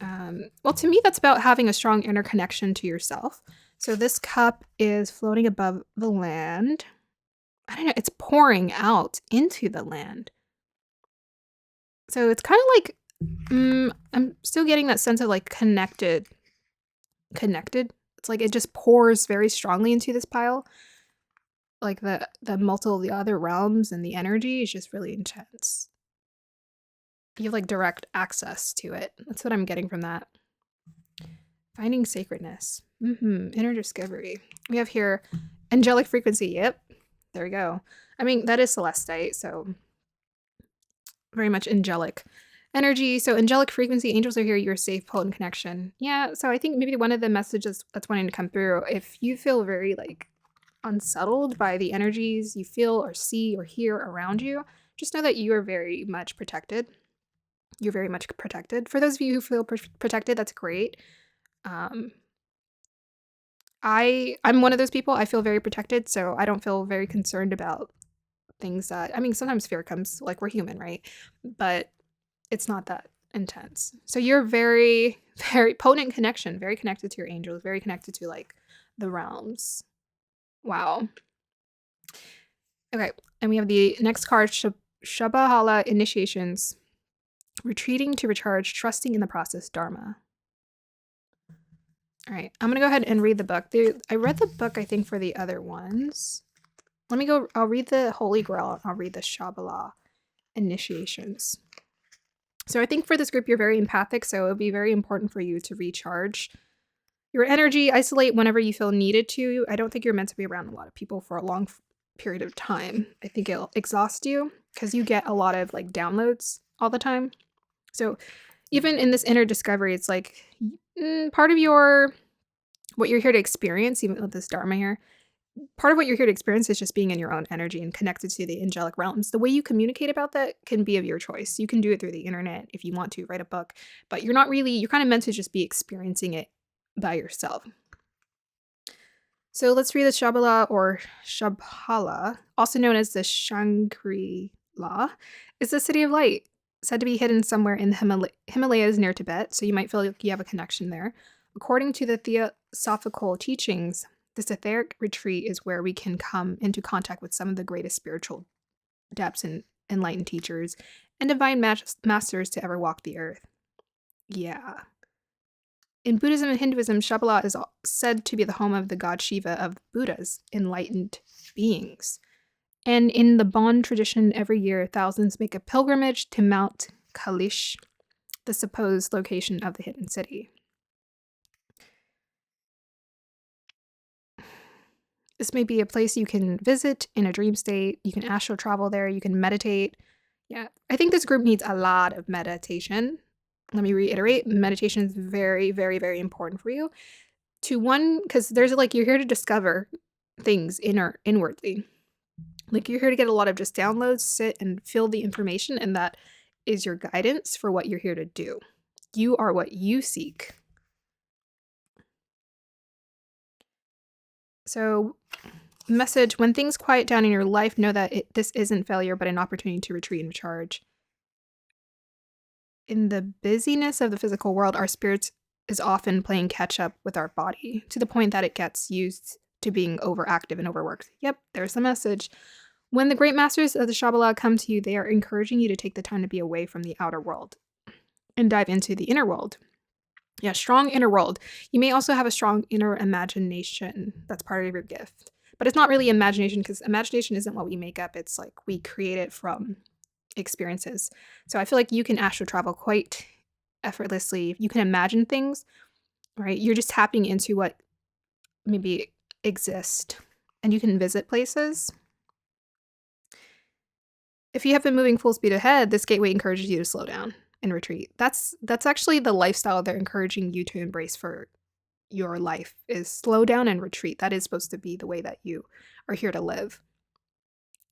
Well, to me, that's about having a strong inner connection to yourself. So this cup is floating above the land. I don't know, it's pouring out into the land. So it's kind of like, I'm still getting that sense of like connected. It's like it just pours very strongly into this pile. Like the multiple of the other realms and the energy is just really intense. You have like direct access to it. That's what I'm getting from that. Finding sacredness. Inner discovery. We have here angelic frequency. Yep. There we go. I mean, that is celestite, so very much angelic energy. So angelic frequency, angels are here, you're safe, potent connection. Yeah, so I think maybe one of the messages that's wanting to come through, if you feel very like unsettled by the energies you feel or see or hear around you, just know that you are very much protected. You're very much protected. For those of you who feel protected, that's great. I'm one of those people. I feel very protected, so I don't feel very concerned about things that, I mean, sometimes fear comes, like we're human, right? But it's not that intense. So you're very, very potent connection, very connected to your angels, very connected to like the realms. Wow. Okay, and we have the next card, Shabahala Initiations. Retreating to recharge, trusting in the process, Dharma. All right, I'm gonna go ahead and read the book. I read the book, I think, for the other ones. Let me go, I'll read the Holy Grail, and I'll read the Shabbalah Initiations. So I think for this group, you're very empathic, so it'll be very important for you to recharge your energy, isolate whenever you feel needed to. I don't think you're meant to be around a lot of people for a long period of time. I think it'll exhaust you because you get a lot of like downloads all the time. So even in this inner discovery, it's like part of what you're here to experience, even with this Dharma here, part of what you're here to experience is just being in your own energy and connected to the angelic realms. The way you communicate about that can be of your choice. You can do it through the internet if you want to, write a book, but you're kind of meant to just be experiencing it by yourself. So let's read the Shabbalah or Shabhala, also known as the Shangri-La, is the city of light, said to be hidden somewhere in the Himalayas near Tibet, so you might feel like you have a connection there. According to the theosophical teachings, this etheric retreat is where we can come into contact with some of the greatest spiritual depths and enlightened teachers and divine masters to ever walk the earth. Yeah. In Buddhism and Hinduism, Shabbalah is said to be the home of the god Shiva of Buddhas, enlightened beings. And in the Bon tradition, every year, thousands make a pilgrimage to Mount Kailash, the supposed location of the hidden city. This may be a place you can visit in a dream state. You can astral travel there. You can meditate. Yeah, I think this group needs a lot of meditation. Let me reiterate, meditation is very, very, very important for you. Because there's like, you're here to discover things inwardly. Like you're here to get a lot of just downloads, sit and feel the information, and that is your guidance for what you're here to do. You are what you seek. So, message, when things quiet down in your life, know that this isn't failure, but an opportunity to retreat and recharge. In the busyness of the physical world, our spirits is often playing catch up with our body to the point that it gets used to being overactive and overworked. Yep, there's the message. When the great masters of the Shabbalah come to you, they are encouraging you to take the time to be away from the outer world and dive into the inner world. Yeah, strong inner world. You may also have a strong inner imagination. That's part of your gift. But it's not really imagination, because imagination isn't what we make up. It's like we create it from experiences. So I feel like you can astral travel quite effortlessly. You can imagine things, right? You're just tapping into what maybe exist, and you can visit places. If you have been moving full speed ahead, this gateway encourages you to slow down and retreat. That's actually the lifestyle they're encouraging you to embrace for your life, is slow down and retreat. That is supposed to be the way that you are here to live.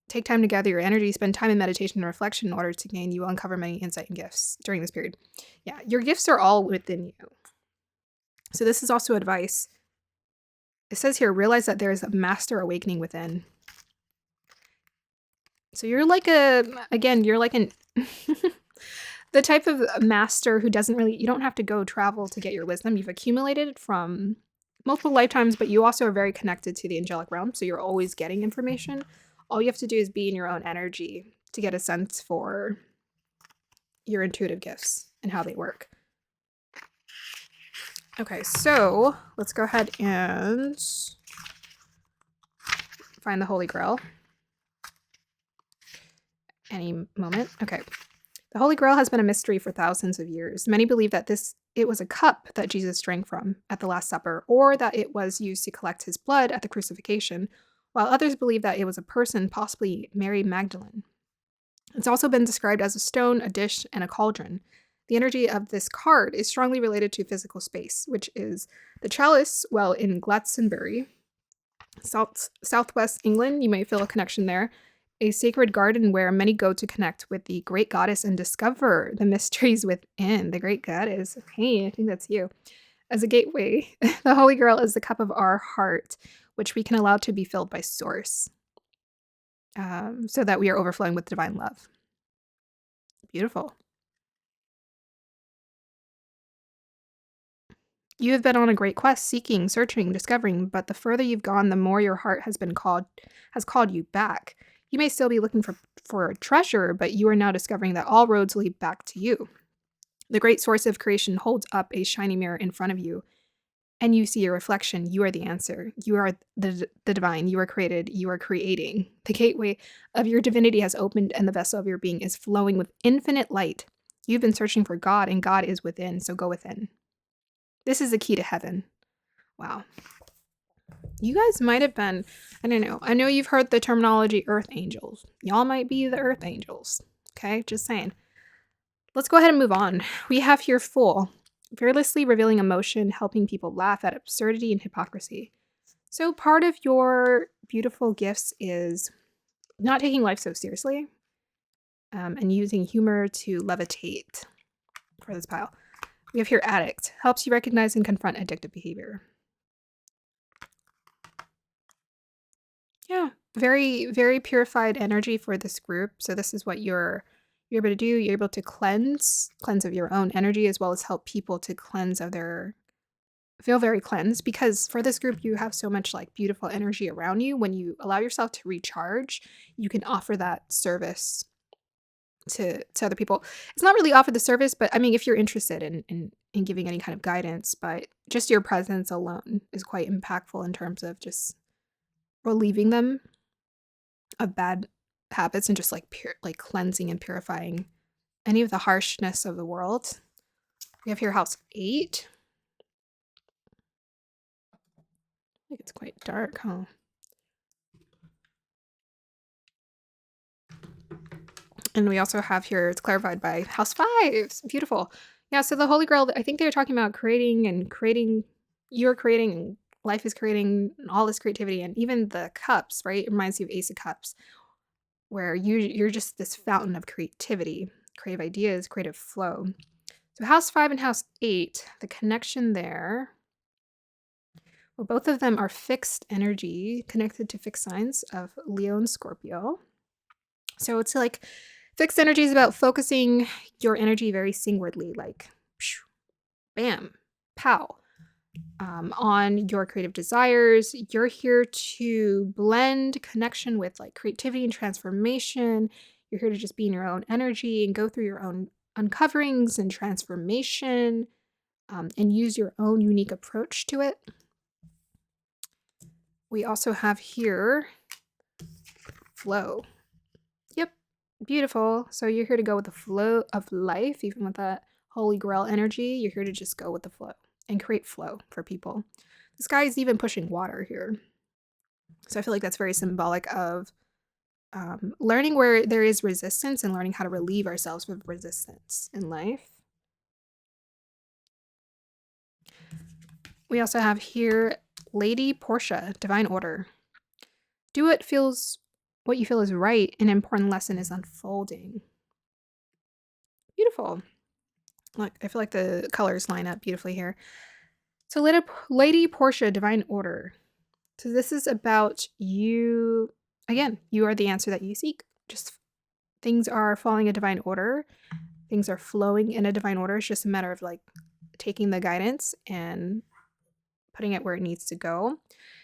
Take time to gather your energy, spend time in meditation and reflection in order to gain. You will uncover many insight and gifts during this period. Yeah, your gifts are all within you. So this is also advice. It says here, realize that there is a master awakening within. So you're like you're like an the type of master who doesn't really, you don't have to go travel to get your wisdom. You've accumulated it from multiple lifetimes, but you also are very connected to the angelic realm. So you're always getting information. All you have to do is be in your own energy to get a sense for your intuitive gifts and how they work. Okay, so let's go ahead and find the Holy Grail. Any moment. Okay. The Holy Grail has been a mystery for thousands of years. Many believe that it was a cup that Jesus drank from at the Last Supper, or that it was used to collect his blood at the crucifixion, while others believe that it was a person, possibly Mary Magdalene. It's also been described as a stone, a dish, and a cauldron. The energy of this card is strongly related to physical space, which is the chalice, well, in Glastonbury, southwest England. You might feel a connection there. A sacred garden where many go to connect with the great goddess and discover the mysteries within. The great goddess. Hey, I think that's you. As a gateway, the Holy Grail is the cup of our heart, which we can allow to be filled by Source, so that we are overflowing with divine love. Beautiful. You have been on a great quest, seeking, searching, discovering, but the further you've gone, the more your heart has called you back. You may still be looking for a treasure, but you are now discovering that all roads lead back to you. The great source of creation holds up a shiny mirror in front of you, and you see your reflection. You are the answer. You are the divine. You are created. You are creating. The gateway of your divinity has opened, and the vessel of your being is flowing with infinite light. You've been searching for God, and God is within, so go within. This is the key to heaven. Wow. You guys might have been, I don't know. I know you've heard the terminology earth angels. Y'all might be the earth angels. Okay, just saying. Let's go ahead and move on. We have here Fool, fearlessly revealing emotion, helping people laugh at absurdity and hypocrisy. So part of your beautiful gifts is not taking life so seriously, and using humor to levitate for this pile. We have here Addict, helps you recognize and confront addictive behavior. Yeah, very, very purified energy for this group. So this is what you're able to do. You're able to cleanse of your own energy, as well as help people to cleanse of their, feel very cleansed, because for this group you have so much like beautiful energy around you. When you allow yourself to recharge, you can offer that service to other people. It's not really offer the service, but I mean, if you're interested in giving any kind of guidance, but just your presence alone is quite impactful in terms of just relieving them of bad habits and just like like cleansing and purifying any of the harshness of the world. We have here house 8. I think it's quite dark, huh? And we also have here, it's clarified by house 5. It's beautiful. Yeah, so the Holy Grail, I think they were talking about creating, you're creating, and life is creating all this creativity, and even the cups, right? It reminds you of Ace of Cups, where you're just this fountain of creativity, creative ideas, creative flow. So house 5 and house 8, the connection there, well, both of them are fixed energy connected to fixed signs of Leo and Scorpio. So it's like fixed energy is about focusing your energy very singwardly, like bam, pow, on your creative desires. You're here to blend connection with like creativity and transformation. You're here to just be in your own energy and go through your own uncoverings and transformation, and use your own unique approach to it. We also have here flow. Yep, beautiful. So you're here to go with the flow of life, even with that Holy Grail energy. You're here to just go with the flow and create flow for people. This guy is even pushing water here. So I feel like that's very symbolic of learning where there is resistance and learning how to relieve ourselves with resistance in life. We also have here Lady Portia, Divine Order. Do what feels what you feel is right, an important lesson is unfolding. Beautiful. Look, I feel like the colors line up beautifully here. So, Lady Portia, Divine Order. So, this is about you. Again, you are the answer that you seek. Just things are falling in divine order. Things are flowing in a divine order. It's just a matter of like taking the guidance and putting it where it needs to go.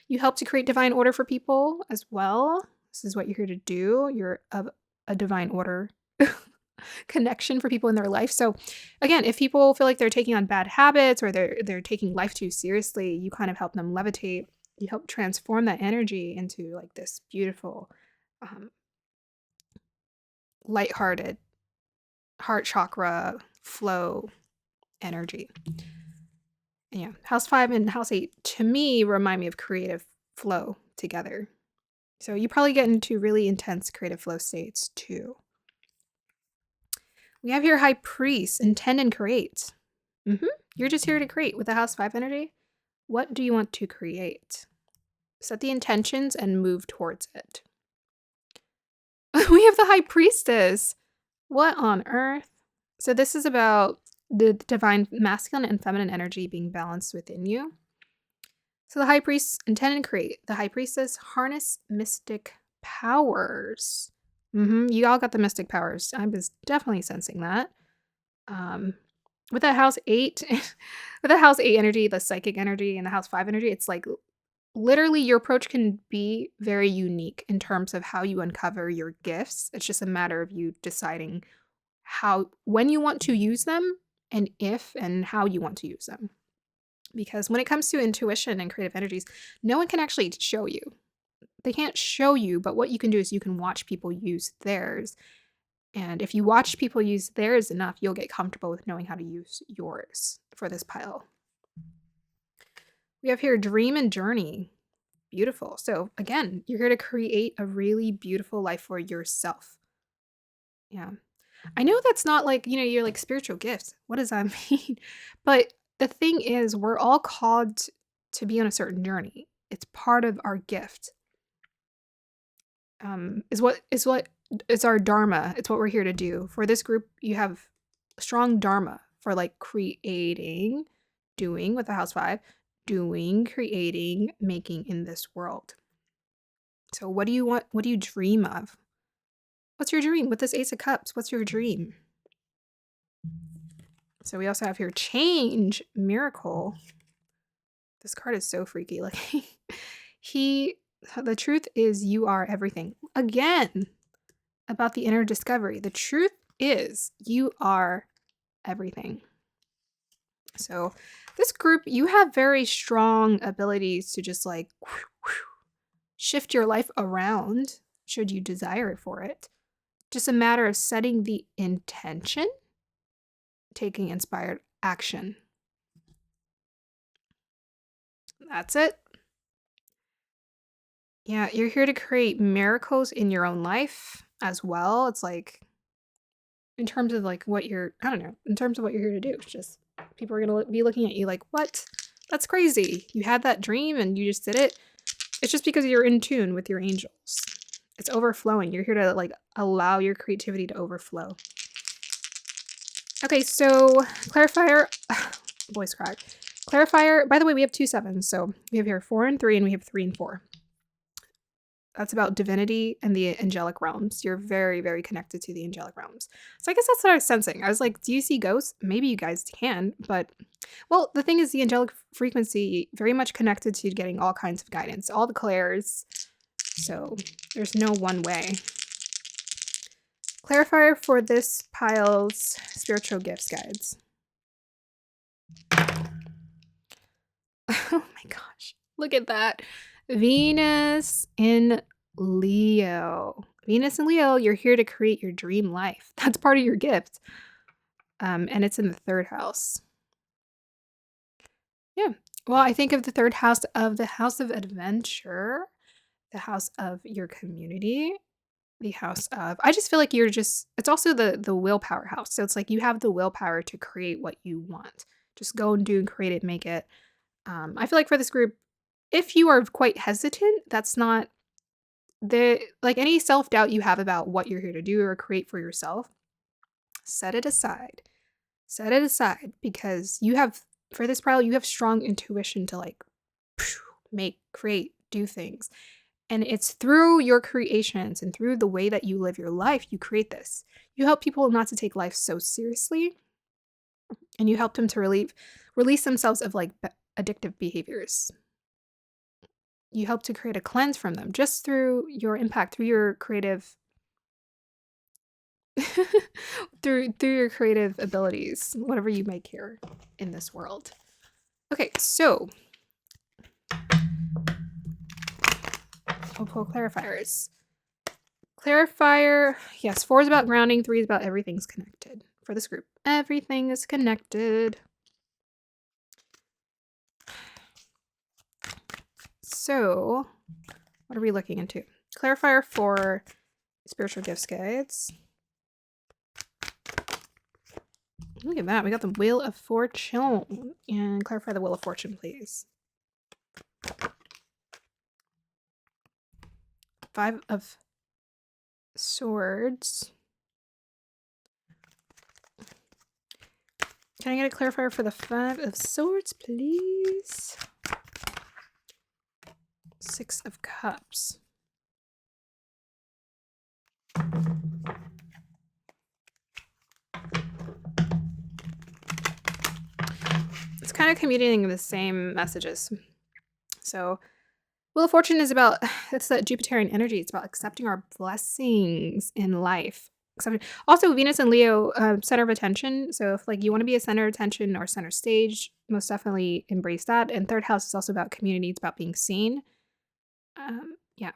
You help to create divine order for people as well. This is what you're here to do. You're a divine order connection for people in their life. So again, if people feel like they're taking on bad habits or they're taking life too seriously, you kind of help them levitate. You help transform that energy into like this beautiful, um, lighthearted, heart chakra flow energy. Yeah, house 5 and house 8 to me remind me of creative flow together. So you probably get into really intense creative flow states too. We have here High Priest, intend and create. You're just here to create with the house 5 energy. What do you want to create? Set the intentions and move towards it. We have the High Priestess. What on earth? So this is about the divine masculine and feminine energy being balanced within you. So the High Priest, intend and create. The High Priestess, harness mystic powers. You all got the mystic powers. I was definitely sensing that. With that house 8, with the house 8 energy, the psychic energy, and the house 5 energy, it's like literally your approach can be very unique in terms of how you uncover your gifts. It's just a matter of you deciding when you want to use them and if and how you want to use them. Because when it comes to intuition and creative energies, no one can actually show you. They can't show you, but what you can do is you can watch people use theirs. And if you watch people use theirs enough, you'll get comfortable with knowing how to use yours for this pile. We have here dream and journey. Beautiful. So again, you're here to create a really beautiful life for yourself. Yeah. I know that's not like, you're like spiritual gifts. What does that mean? But the thing is, we're all called to be on a certain journey. It's part of our gift. Is our dharma. It's what we're here to do. For this group, you have strong dharma for like creating, doing with the house 5, doing, creating, making in this world. So what do you want? What do you dream of? What's your dream? With this Ace of Cups, what's your dream? So we also have here change, miracle. This card is so freaky. Like the truth is you are everything. Again, about the inner discovery. The truth is you are everything. So this group, you have very strong abilities to just like shift your life around should you desire for it. Just a matter of setting the intention, taking inspired action. That's it. Yeah, you're here to create miracles in your own life as well. It's like in terms of like in terms of what you're here to do. It's just people are going to be looking at you like, "What? That's crazy. You had that dream and you just did it." It's just because you're in tune with your angels. It's overflowing. You're here to like allow your creativity to overflow. Okay, so clarifier, voice crack. Clarifier, by the way, we have 2 7s. So we have here 4 and 3, and we have 3 and 4. That's about divinity and the angelic realms. You're very, very connected to the angelic realms. So I guess that's what I was sensing. I was like, do you see ghosts? Maybe you guys can, but well, the thing is the angelic frequency very much connected to getting all kinds of guidance, all the clairs. So there's no one way. Clarifier for this pile's spiritual gifts guides. Oh my gosh. Look at that. Venus in Leo. Venus in Leo, you're here to create your dream life. That's part of your gift. And it's in the 3rd house. Yeah. Well, I think of the 3rd house of the house of adventure, the house of your community, the house of, I just feel like it's also the willpower house. So it's like you have the willpower to create what you want. Just go and do and create it, make it. I feel like for this group, if you are quite hesitant, that's not like any self-doubt you have about what you're here to do or create for yourself, set it aside. Set it aside because you have for this pile, you have strong intuition to like make, create, do things. And it's through your creations and through the way that you live your life, you create this. You help people not to take life so seriously, and you help them to release themselves of like addictive behaviors. You help to create a cleanse from them just through your impact, through your creative through your creative abilities, whatever you make here in this world. Okay, so we'll pull clarifiers. Clarifier, yes, 4 is about grounding, 3 is about everything's connected. For this group, everything is connected. So, what are we looking into? Clarifier for spiritual gifts guides. Look at that. We got the Wheel of Fortune. And clarify the Wheel of Fortune, please. 5 of Swords. Can I get a clarifier for the 5 of Swords, please? 6 of Cups. It's kind of communicating the same messages. So, Wheel of Fortune is about, it's that Jupiterian energy. It's about accepting our blessings in life. Also, Venus and Leo, center of attention. So if like you want to be a center of attention or center stage, most definitely embrace that. And 3rd house is also about community. It's about being seen. Yeah.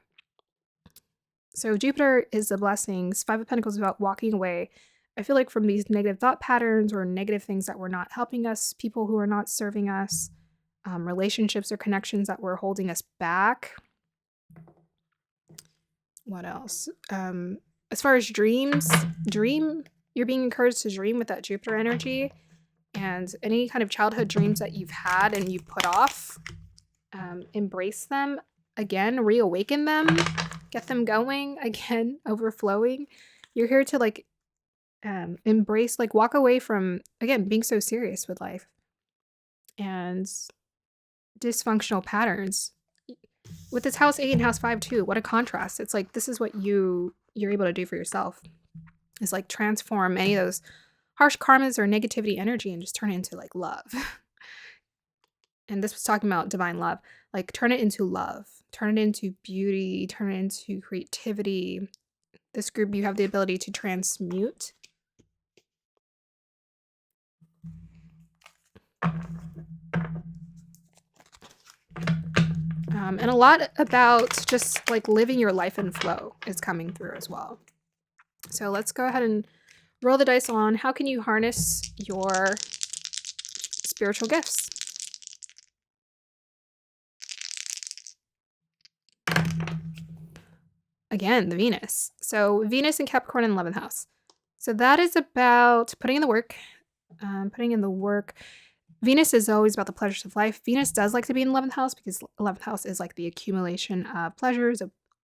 So Jupiter is the blessings. 5 of Pentacles is about walking away. I feel like from these negative thought patterns or negative things that were not helping us, people who are not serving us, relationships or connections that were holding us back. What else? As far as dreams, you're being encouraged to dream with that Jupiter energy, and any kind of childhood dreams that you've had and you've put off, embrace them again, reawaken them, get them going again, overflowing. You're here to like embrace, like walk away from, again, being so serious with life and dysfunctional patterns. With this house 8 and house 5 too, what a contrast. It's like this is what you're able to do for yourself, is like transform any of those harsh karmas or negativity energy and just turn it into like love. And this was talking about divine love, like turn it into love, turn it into beauty, turn it into creativity. This group, you have the ability to transmute. And a lot about just like living your life in flow is coming through as well. So let's go ahead and roll the dice on how can you harness your spiritual gifts. Again, the Venus. So Venus and Capricorn in the 11th house. So that is about putting in the work. Venus is always about the pleasures of life. Venus does like to be in the 11th house because 11th house is like the accumulation of pleasures,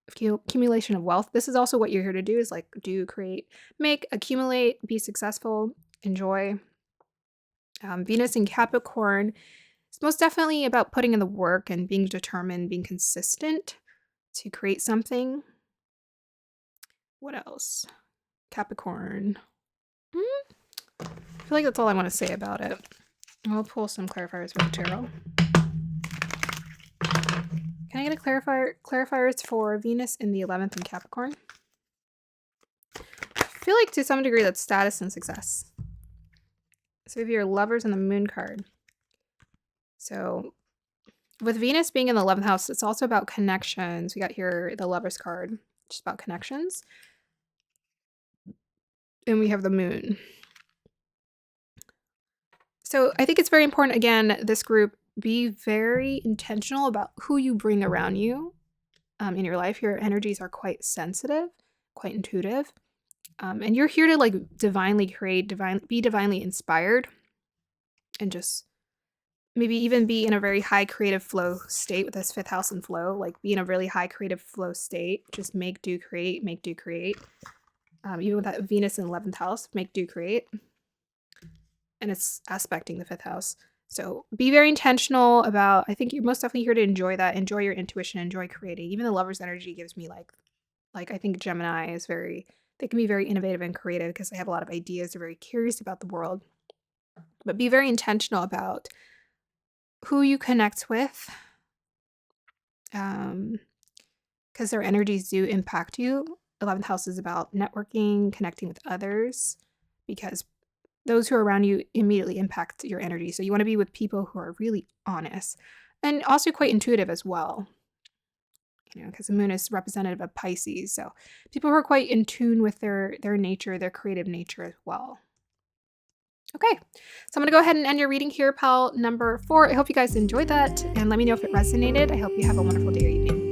accumulation of wealth. This is also what you're here to do, is like do, create, make, accumulate, be successful, enjoy. Venus in Capricorn is most definitely about putting in the work and being determined, being consistent to create something. What else? Capricorn. I feel like that's all I want to say about it. I'll pull some clarifiers for the tarot. Can I get a clarifiers for Venus in the 11th in Capricorn? I feel like to some degree that's status and success. So we have your Lovers and the Moon card. So with Venus being in the 11th house, it's also about connections. We got here the Lovers card, which is about connections. And we have the Moon. So I think it's very important, again, this group, be very intentional about who you bring around you in your life. Your energies are quite sensitive, quite intuitive. And you're here to like divinely create, be divinely inspired, and just maybe even be in a very high creative flow state with this 5th house and flow, like be in a really high creative flow state. Just make, do, create, make, do, create. Even with that Venus in 11th house, make, do, create. And it's aspecting the 5th house. So be very intentional about, I think you're most definitely here to enjoy that. Enjoy your intuition, enjoy creating. Even the Lover's energy gives me like I think Gemini is they can be very innovative and creative because they have a lot of ideas. They're very curious about the world. But be very intentional about who you connect with, because their energies do impact you. 11th house is about networking, connecting with others, because those who are around you immediately impact your energy. So you want to be with people who are really honest and also quite intuitive as well. Because the moon is representative of Pisces. So people who are quite in tune with their nature, their creative nature as well. Okay, so I'm going to go ahead and end your reading here, pal number 4. I hope you guys enjoyed that, and let me know if it resonated. I hope you have a wonderful day or evening.